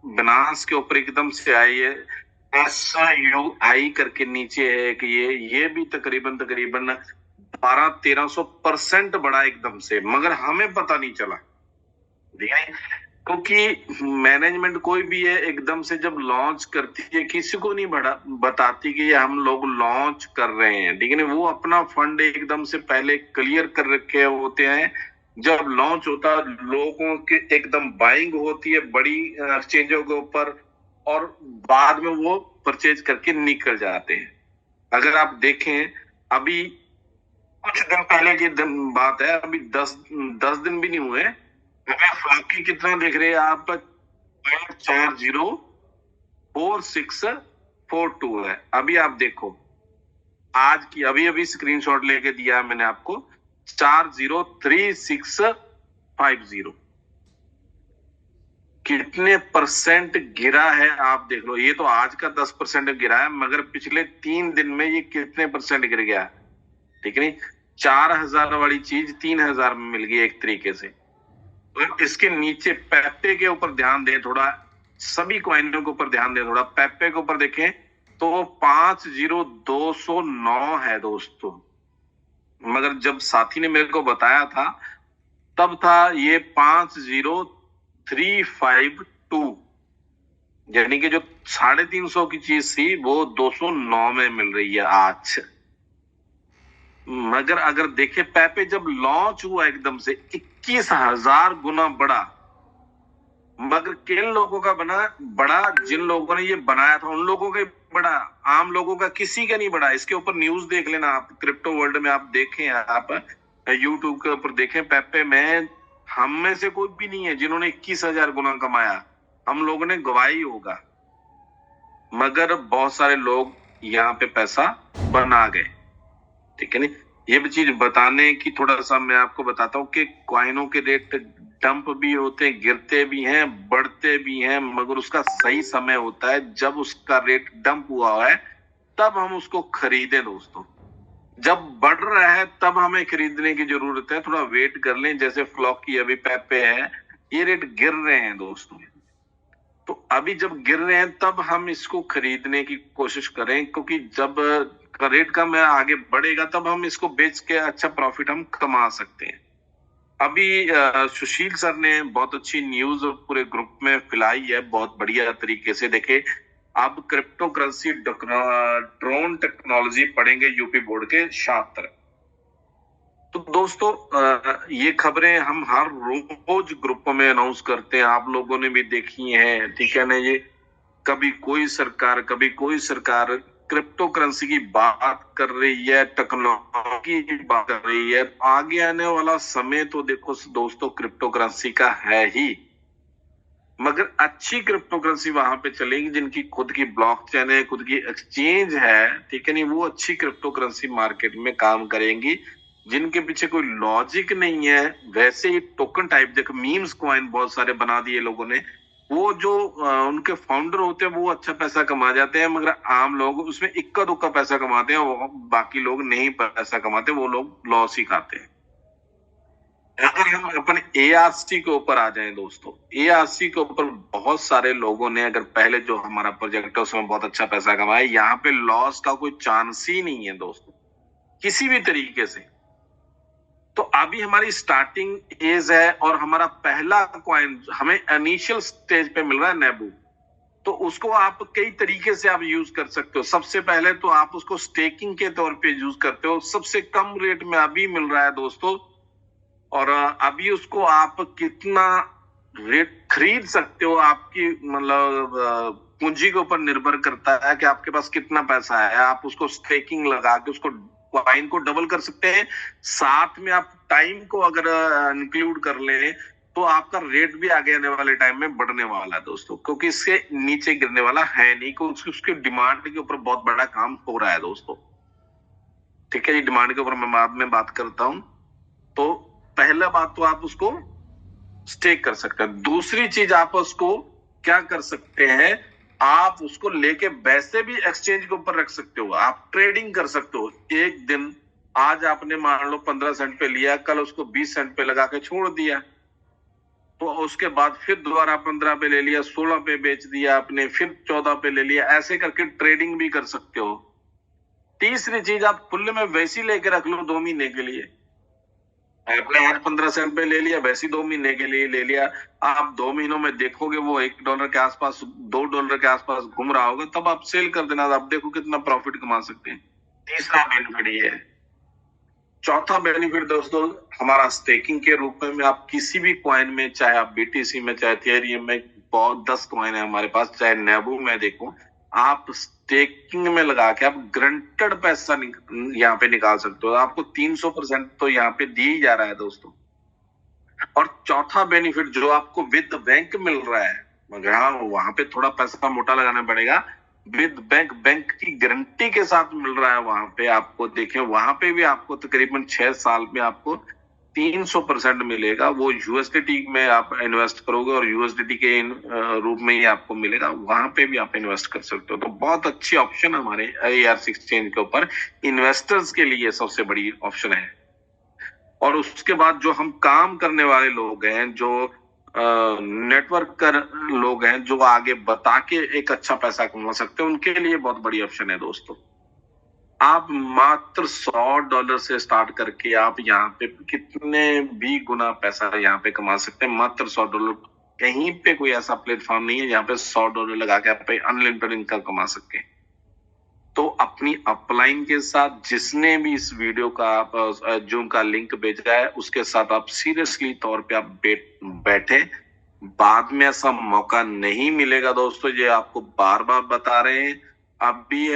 बिनांस के ऊपर एकदम से आई है, SUI करके नीचे है कि ये भी तकरीबन 1200-1300% बढ़ा एकदम से, मगर हमें पता नहीं चला। क्योंकि मैनेजमेंट कोई भी है एकदम से जब लॉन्च करती है किसी को नहीं बताती कि ये हम लोग लॉन्च कर रहे हैं, लेकिन वो अपना फंड एकदम से पहले क्लियर कर रखे होते हैं। जब लॉन्च होता है लोगों की एकदम बाइंग होती है बड़ी एक्सचेंजों के ऊपर, और बाद में वो परचेज करके निकल जाते हैं। अगर आप देखें अभी कुछ दिन पहले की बात है, अभी 10 दिन भी नहीं हुए, अभी फ्लॉकी कितना देख रहे हैं आप, 404642 है। अभी आप देखो आज की अभी स्क्रीनशॉट लेके दिया मैंने आपको, 403650 कितने परसेंट गिरा है आप देख लो। ये तो आज का 10% गिरा है, मगर पिछले 3 दिन में ये कितने परसेंट गिर गया, ठीक नहीं। 4,000 वाली चीज 3,000 में मिल गई एक तरीके से। और इसके नीचे पेप्पे के ऊपर ध्यान दें थोड़ा, सभी कॉइनों के ऊपर ध्यान दें थोड़ा। पेप्पे के ऊपर देखें तो 5,0209 है दोस्तों, मगर जब साथी ने मेरे को बताया था तब था ये 5,0352, यानी कि जो 350 की चीज थी वो 209 में मिल रही है आज। मगर अगर देखे पेप्पे जब लॉन्च हुआ एकदम से 21,000 गुना बढ़ा, मगर किन लोगों का बना बड़ा, जिन लोगों ने ये बनाया था उन लोगों का बड़ा, आम लोगों का किसी का नहीं बड़ा। इसके ऊपर न्यूज देख लेना आप, क्रिप्टो वर्ल्ड में आप देखें, आप यूट्यूब के ऊपर देखें, पेप्पे में हम में से कोई भी नहीं है जिन्होंने 21,000 गुना कमाया। हम लोगों ने गवाही होगा, मगर बहुत सारे लोग यहाँ पे पैसा बना गए। ठीक है नहीं, ये भी चीज बताने की थोड़ा सा मैं आपको बताता हूँ कि कॉइनों के रेट डंप भी होते हैं, गिरते भी हैं, बढ़ते भी हैं, मगर उसका सही समय होता है। जब उसका रेट डंप हुआ है तब हम उसको खरीदें दोस्तों। जब बढ़ रहा है तब हमें खरीदने की जरूरत है, थोड़ा वेट कर लें। जैसे फ्लॉक की अभी पेप्पे है, ये रेट गिर रहे हैं दोस्तों, तो अभी जब गिर रहे हैं तब हम इसको खरीदने की कोशिश करें, क्योंकि जब रेट कम है आगे बढ़ेगा तब हम इसको बेच के अच्छा प्रॉफिट हम कमा सकते हैं। अभी सुशील सर ने बहुत अच्छी न्यूज पूरे ग्रुप में फैलाई है, बहुत बढ़िया तरीके से। देखे, अब क्रिप्टो करेंसी ड्रोन टेक्नोलॉजी पढ़ेंगे यूपी बोर्ड के छात्र। तो दोस्तों ये खबरें हम हर रोज ग्रुप में अनाउंस करते हैं, आप लोगों ने भी देखी हैं। ठीक है ना, ये कभी कोई सरकार क्रिप्टो करेंसी की बात कर रही है, टेक्नोलॉजी की बात कर रही है। आगे आने वाला समय तो देखो दोस्तों क्रिप्टो करेंसी का है ही, मगर अच्छी क्रिप्टो करेंसी वहां पे चलेगी जिनकी खुद की ब्लॉकचेन है, खुद की एक्सचेंज है। ठीक है नहीं, वो अच्छी क्रिप्टो करेंसी मार्केट में काम करेंगी, जिनके पीछे कोई लॉजिक नहीं है। वैसे ही टोकन टाइप, देखो मीम्स कॉइन बहुत सारे बना दिए लोगों ने, वो जो उनके फाउंडर होते हैं वो अच्छा पैसा कमा जाते हैं, मगर आम लोग उसमें इक्का दुक्का पैसा कमाते हैं, वो बाकी लोग नहीं पैसा कमाते, वो लोग लॉस ही खाते हैं। अगर हम अपन एआरसी के ऊपर आ जाएं दोस्तों, एआरसी के ऊपर बहुत सारे लोगों ने, अगर पहले जो हमारा प्रोजेक्ट है उसमें बहुत अच्छा पैसा कमाया, यहाँ पे लॉस का कोई चांस ही नहीं है दोस्तों, किसी भी तरीके से। तो अभी हमारी स्टार्टिंग एज है और हमारा पहला कॉइन हमें इनिशियल स्टेज पे मिल रहा है नेबू, तो उसको आप कई तरीके से आप यूज कर सकते हो। सबसे पहले तो आप उसको स्टेकिंग के तौर पे यूज करते हो, सबसे कम रेट में अभी मिल रहा है दोस्तों। और अभी उसको आप कितना रेट खरीद सकते हो, आपकी मतलब पूंजी के ऊपर निर्भर करता है कि आपके पास कितना पैसा है। आप उसको स्टेकिंग लगा के उसको कॉइन को डबल कर सकते हैं। साथ में आप टाइम को अगर इंक्लूड कर लें तो आपका रेट भी आगे आने वाले टाइम में बढ़ने वाला है दोस्तों, क्योंकि इससे नीचे गिरने वाला है नहीं, क्योंकि उसकी डिमांड के ऊपर बहुत बड़ा काम हो रहा है दोस्तों। ठीक है जी, डिमांड के ऊपर मैं बाद में बात करता हूं। तो पहला बात तो आप उसको स्टेक कर सकते हैं। दूसरी चीज आप उसको क्या कर सकते हैं, आप उसको लेके वैसे भी एक्सचेंज के ऊपर रख सकते हो, आप ट्रेडिंग कर सकते हो। एक दिन आज आपने मान लो 15 सेंट पे लिया, कल उसको 20 सेंट पे लगा के छोड़ दिया, तो उसके बाद फिर दोबारा 15 पे ले लिया, 16 पे बेच दिया आपने, फिर 14 पे ले लिया, ऐसे करके ट्रेडिंग भी कर सकते हो। तीसरी चीज, आप खुले में वैसी लेके रख लो 2 महीने के लिए। आपने आज 15 सेंट पे ले लिया, वैसी 2 महीने के लिए ले लिया, आप 2 महीनों में देखोगे वो $1 के आसपास, $2 के आसपास घूम रहा होगा, तब आप सेल कर देना, आप देखो कितना प्रॉफिट कमा सकते हैं। तीसरा बेनिफिट ये है। चौथा बेनिफिट दोस्तों हमारा स्टेकिंग के रूप में आप किसी भी कॉइन में, चाहे आप बीटीसी में, चाहे इथेरियम में, बहुत 10 कॉइन है हमारे पास, चाहे नेबू में देखो, आप स्टेकिंग में लगा के आप ग्रंटेड पैसा यहाँ पे निकाल सकते हो। आपको 300% तो यहाँ पे दी ही जा रहा है दोस्तों। और चौथा बेनिफिट जो आपको विद बैंक मिल रहा है, मगर हाँ वहां पे थोड़ा पैसा मोटा लगाना पड़ेगा, विद बैंक, बैंक की गारंटी के साथ मिल रहा है वहां पे आपको। देखें वहां पे भी आपको तकरीबन 6 साल में आपको 300% मिलेगा। वो यूएसडीटी में आप इन्वेस्ट करोगे और यूएसडीटी के रूप में ही आपको मिलेगा, वहां पे भी आप इन्वेस्ट कर सकते हो। तो बहुत अच्छी ऑप्शन हमारे ARC एक्सचेंज के ऊपर इन्वेस्टर्स के लिए सबसे बड़ी ऑप्शन है। और उसके बाद जो हम काम करने वाले लोग हैं, जो नेटवर्क कर लोग हैं, जो आगे बता के एक अच्छा पैसा कमा सकते हैं, उनके लिए बहुत बड़ी ऑप्शन है दोस्तों। आप मात्र $100 से स्टार्ट करके आप यहाँ पे कितने भी गुना पैसा यहाँ पे कमा सकते हैं, मात्र $100। कहीं पे कोई ऐसा प्लेटफॉर्म नहीं है जहाँ पे $100 लगा के आप अनलिमिटेड इनकम कमा सके। तो अपनी अपलाइन के साथ जिसने भी इस वीडियो का आप जूम का लिंक भेजा है, उसके साथ आप सीरियसली तौर पे आप बैठे। बाद में ऐसा मौका नहीं मिलेगा दोस्तों, ये आपको बार बार बता रहे हैं। अभी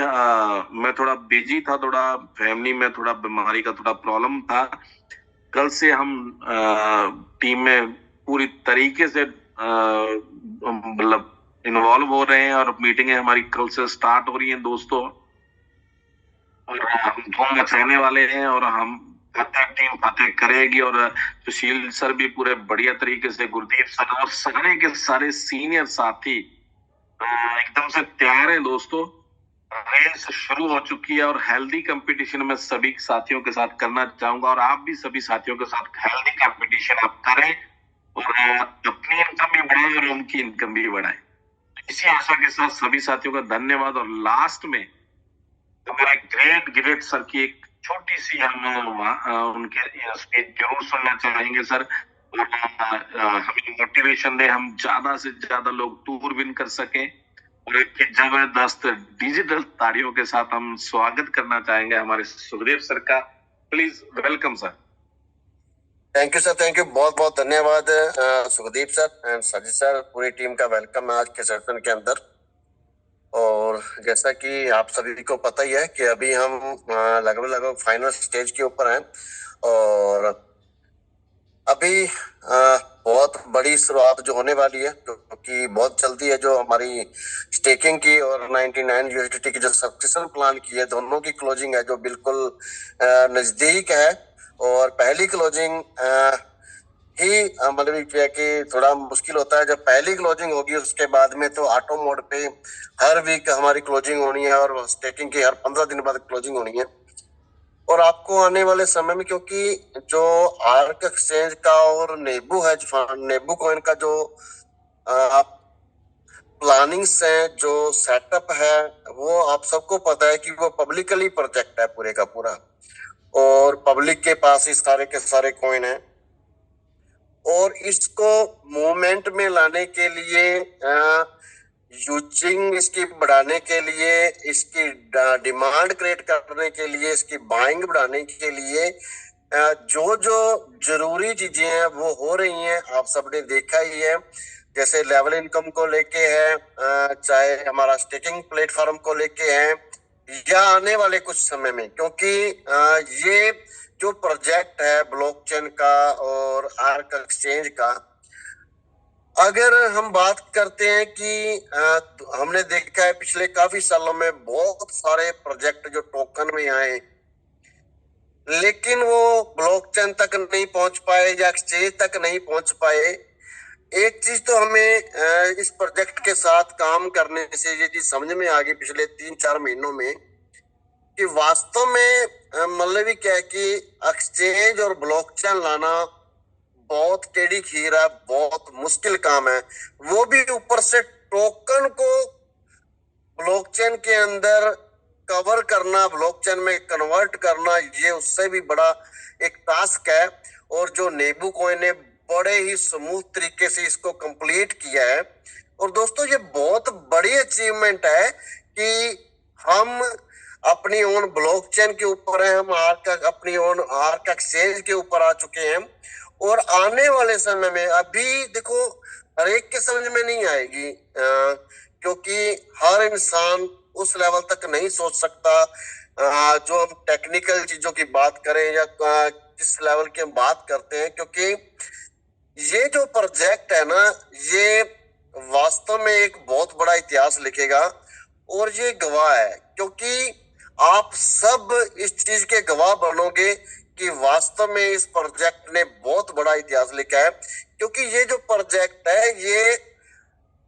मैं थोड़ा बिजी था, थोड़ा फैमिली में थोड़ा बीमारी का थोड़ा प्रॉब्लम था। कल से हम टीम में पूरी तरीके से मतलब इन्वॉल्व हो रहे हैं और मीटिंगें हमारी कल से स्टार्ट हो रही हैं दोस्तों। और हम धूम मचाने वाले हैं और हम फतेह टीम फतेह करेगी। और सुशील सर भी पूरे बढ़िया तरीके से, गुरदीप सर और सारे के सारे सीनियर साथी एकदम से तैयार हैं दोस्तों। रेस शुरू हो चुकी है और हेल्दी कंपटीशन में सभी साथियों के साथ करना चाहूंगा, और आप भी सभी साथियों के साथ हेल्दी कंपटीशन आप करें और अपनी इनकम भी बढ़ाएं और उनकी इनकम भी बढ़ाएं। इसी आशा के साथ सभी साथियों का धन्यवाद। और लास्ट में हमारे ग्रेट सर की एक छोटी सी हम उनके स्पीच जरूर सुनना चाहेंगे सर। और हमें मोटिवेशन दे, हम ज्यादा से ज्यादा लोग टूर विन कर सकें। और एक जबरदस्त डिजिटल तालियों के साथ हम स्वागत करना चाहेंगे हमारे सुखदेव सर का। Please welcome sir. Thank you sir, thank you, बहुत बहुत धन्यवाद सुखदीप सर एंड सजी सर, पूरी टीम का वेलकम है आज के सेशन के अंदर। और जैसा कि आप सभी को पता ही है कि अभी हम लगभग फाइनल स्टेज के ऊपर हैं और अभी बहुत बड़ी शुरुआत जो होने वाली है, क्योंकि बहुत जल्दी है जो हमारी स्टेकिंग की और 99 USDT की जो सब्सक्रिप्शन प्लान की है, दोनों की क्लोजिंग है जो बिल्कुल नजदीक है। और पहली क्लोजिंग ही मतलब कि थोड़ा मुश्किल होता है, जब पहली क्लोजिंग होगी उसके बाद में तो ऑटो मोड पे हर वीक हमारी क्लोजिंग होनी है और स्टेकिंग की हर 15 दिन बाद क्लोजिंग होनी है। और आपको आने वाले समय में, क्योंकि जो आर्क एक्सचेंज का और नेबू है, नेबू कॉइन का जो प्लानिंग्स है, जो सेटअप है, वो आप सबको पता है कि वो पब्लिकली प्रोजेक्ट है पूरे का पूरा और पब्लिक के पास ही सारे के सारे कॉइन है। और इसको मूवमेंट में लाने के लिए, यूजिंग इसकी बढ़ाने के लिए, इसकी डिमांड क्रिएट करने के लिए, इसकी बाइंग बढ़ाने के लिए जो जो जरूरी चीजें हैं वो हो रही हैं, आप सबने देखा ही है। जैसे लेवल इनकम को लेके है, चाहे हमारा स्टेकिंग प्लेटफॉर्म को लेके है, या आने वाले कुछ समय में, क्योंकि ये जो प्रोजेक्ट है ब्लॉकचेन का और आर्क एक्सचेंज का, अगर हम बात करते हैं कि हमने देखा है पिछले काफी सालों में बहुत सारे प्रोजेक्ट जो टोकन में आए, लेकिन वो ब्लॉकचेन तक नहीं पहुंच पाए या एक्सचेंज तक नहीं पहुंच पाए। एक चीज तो हमें इस प्रोजेक्ट के साथ काम करने से ये चीज समझ में आ गई पिछले 3-4 महीनों में कि वास्तव में मतलब क्या है कि एक्सचेंज और ब्लॉकचेन लाना बहुत टेढ़ी खीर है, बहुत मुश्किल काम है। वो भी ऊपर से टोकन को ब्लॉकचेन के अंदर कवर करना, ब्लॉकचेन में कन्वर्ट करना, ये उससे भी बड़ा एक टास्क है। और जो नेबू कॉइन ने बड़े ही स्मूथ तरीके से इसको कंप्लीट किया है। और दोस्तों ये बहुत बड़ी अचीवमेंट है कि हम अपनी ओन ब्लॉकचेन के ऊपर है, हम अपनी ओन आर्क एक्सचेंज के ऊपर आ चुके हैं। और आने वाले समय में, अभी देखो हर एक के समझ में नहीं आएगी, क्योंकि हर इंसान उस लेवल तक नहीं सोच सकता जो हम टेक्निकल चीजों की बात करें या किस लेवल की हम बात करते हैं। क्योंकि ये जो प्रोजेक्ट है ना, ये वास्तव में एक बहुत बड़ा इतिहास लिखेगा और ये गवाह है, क्योंकि आप सब इस चीज के गवाह बनोगे कि वास्तव में इस प्रोजेक्ट ने बहुत बड़ा इतिहास लिखा है। क्योंकि ये जो प्रोजेक्ट है ये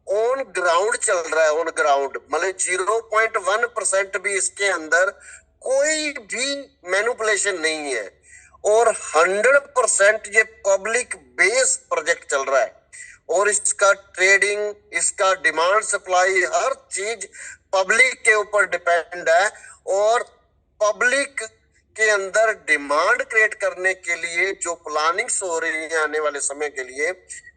ऑन ग्राउंड चल रहा है, ऑन ग्राउंड, मतलब 0.1% भी इसके अंदर कोई भी मैनिपुलेशन नहीं है। और 100% ये पब्लिक बेस प्रोजेक्ट चल रहा है और इसका ट्रेडिंग, इसका डिमांड सप्लाई, हर चीज पब्लिक के ऊपर डिपेंड है। और पब्लिक के अंदर डिमांड क्रिएट करने के लिए जो प्लानिंग्स हो रही है आने वाले समय के लिए,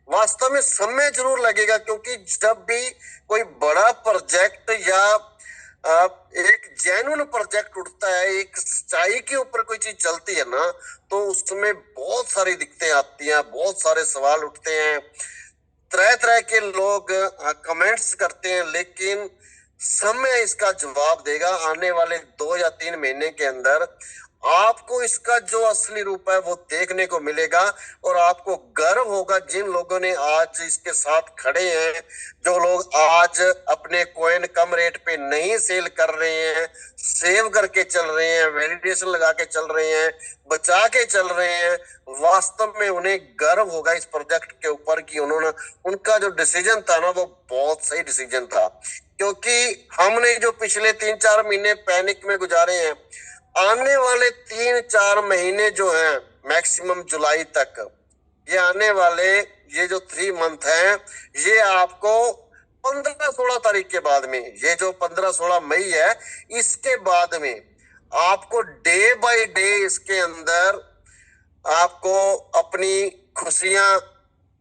वास्तव में समय जरूर लगेगा, क्योंकि जब भी कोई बड़ा प्रोजेक्ट या एक जेन्युइन प्रोजेक्ट उठता है, एक सच्चाई के ऊपर कोई चीज चलती है ना, तो उसमें बहुत सारी दिक्कतें आती हैं, बहुत सारे सवाल उठते हैं, तरह तरह के लोग कमेंट्स करते हैं, लेकिन समय इसका जवाब देगा। आने वाले 2 या 3 महीने के अंदर आपको इसका जो असली रूप है वो देखने को मिलेगा और आपको गर्व होगा जिन लोगों ने आज इसके साथ खड़े हैं, जो लोग आज अपने कॉइन कम रेट पे नहीं सेल कर रहे हैं, सेव करके चल रहे हैं, वैलिडेशन लगा के चल रहे हैं, बचा के चल रहे हैं। वास्तव में उन्हें गर्व होगा इस प्रोजेक्ट के ऊपर कि उन्होंने, उनका जो डिसीजन था ना वो बहुत सही डिसीजन था। क्योंकि हमने जो पिछले 3-4 महीने पैनिक में गुजारे हैं, आने वाले 3-4 महीने जो हैं, मैक्सिमम जुलाई तक, ये आने वाले ये जो 3 मंथ हैं, ये आपको 15-16 तारीख के बाद में, ये जो 15-16 मई है, इसके बाद में आपको डे बाय डे इसके अंदर आपको अपनी खुशियां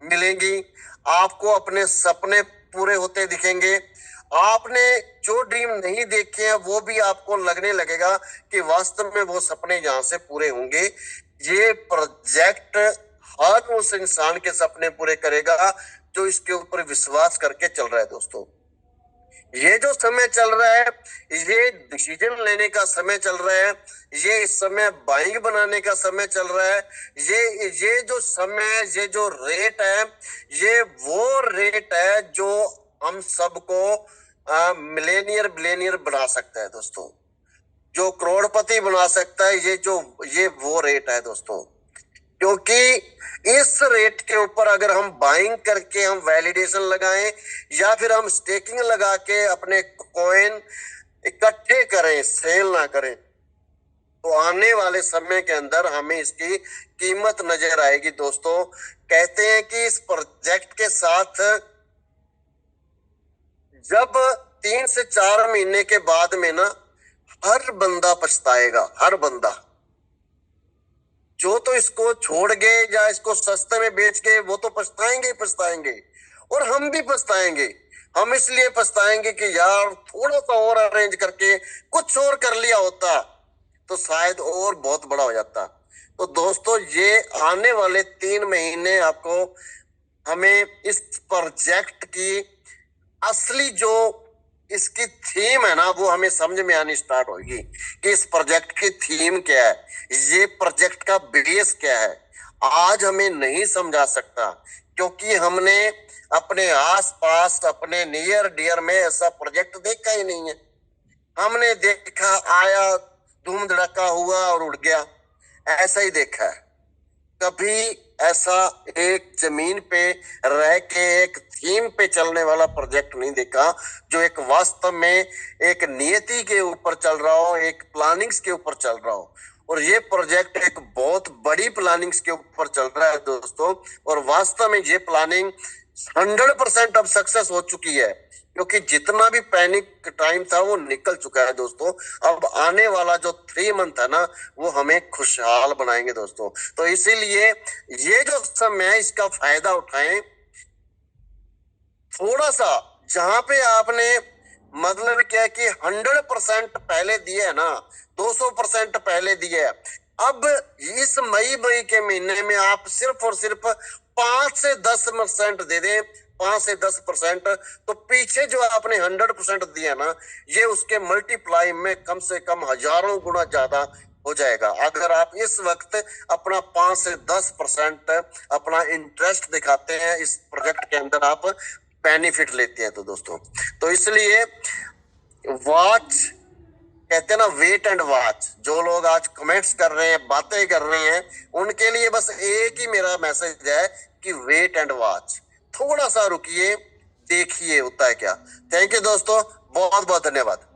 मिलेंगी, आपको अपने सपने पूरे होते दिखेंगे, आपने जो ड्रीम नहीं देखे हैं वो भी आपको लगने लगेगा कि वास्तव में वो सपने यहाँ से पूरे होंगे। ये प्रोजेक्ट हर उस इंसान के सपने पूरे करेगा जो इसके ऊपर विश्वास करके चल रहा है। दोस्तों, ये जो समय चल रहा है, ये डिसीजन लेने का समय चल रहा है, ये इस समय बाइंग बनाने का समय चल रहा है। ये जो समय, ये जो रेट है, ये वो रेट है जो हम सबको मिलेनियर बिलेनियर बना सकता है दोस्तों, जो करोड़पति बना सकता है। ये वो रेट है दोस्तों, क्योंकि इस रेट के ऊपर अगर हम बाइंग करके हम वैलिडेशन लगाएं या फिर हम स्टेकिंग लगा के अपने कॉइन इकट्ठे करें, सेल ना करें, तो आने वाले समय के अंदर हमें इसकी कीमत नजर आएगी। दोस्तों, कहते हैं कि इस प्रोजेक्ट के साथ जब 3 से 4 महीने के बाद में ना, हर बंदा पछताएगा, हर बंदा जो तो इसको छोड़ गए या इसको सस्ते में बेच गए, वो तो पछताएंगे ही पछताएंगे, और हम भी पछताएंगे। हम इसलिए पछताएंगे कि यार थोड़ा सा और अरेंज करके कुछ और कर लिया होता तो शायद और बहुत बड़ा हो जाता। तो दोस्तों, ये आने वाले 3 महीने आपको, हमें इस प्रोजेक्ट की असली जो इसकी थीम है ना, वो हमें समझ में आनी स्टार्ट होगी कि इस प्रोजेक्ट की थीम क्या है, ये प्रोजेक्ट का बेस क्या है। आज हमें नहीं समझा सकता, क्योंकि हमने अपने आसपास, अपने नियर डियर में ऐसा प्रोजेक्ट देखा ही नहीं है। हमने देखा, आया, धूम धड़का हुआ और उड़ गया, ऐसा ही देखा है। कभी ऐसा एक जमीन पे रह के एक थीम पे चलने वाला प्रोजेक्ट नहीं देखा, जो एक वास्तव में एक नियति के ऊपर चल रहा हो, एक प्लानिंग्स के ऊपर चल रहा हो। और ये प्रोजेक्ट एक बहुत बड़ी प्लानिंग्स के ऊपर चल रहा है दोस्तों, और वास्तव में ये प्लानिंग 100% अब सक्सेस हो चुकी है, क्योंकि जितना भी पैनिक टाइम था वो निकल चुका है दोस्तों। अब आने वाला जो 3 मंथ है ना, वो हमें खुशहाल बनाएंगे दोस्तों। तो इसीलिए ये जो समय है, इसका फायदा उठाएं। थोड़ा सा जहां पे आपने मतलब क्या है कि 100% पहले दिए है ना, 200% पहले दिए है, अब इस मई के महीने में आप सिर्फ और सिर्फ 5 से 10% दे दें, 5 से 10%, तो पीछे जो आपने 100% दिया ना, ये उसके मल्टीप्लाई में कम से कम हजारों गुना ज्यादा हो जाएगा। अगर आप इस वक्त अपना 5 से 10% अपना इंटरेस्ट दिखाते हैं, इस प्रोजेक्ट के अंदर आप बेनिफिट लेते हैं। तो दोस्तों, तो इसलिए वॉच, कहते हैं ना, वेट एंड वॉच। जो लोग आज कमेंट्स कर रहे हैं, बातें कर रहे हैं, उनके लिए बस एक ही मेरा मैसेज है कि वेट एंड वॉच, थोड़ा सा रुकिए, देखिए होता है क्या। थैंक यू दोस्तों, बहुत बहुत धन्यवाद।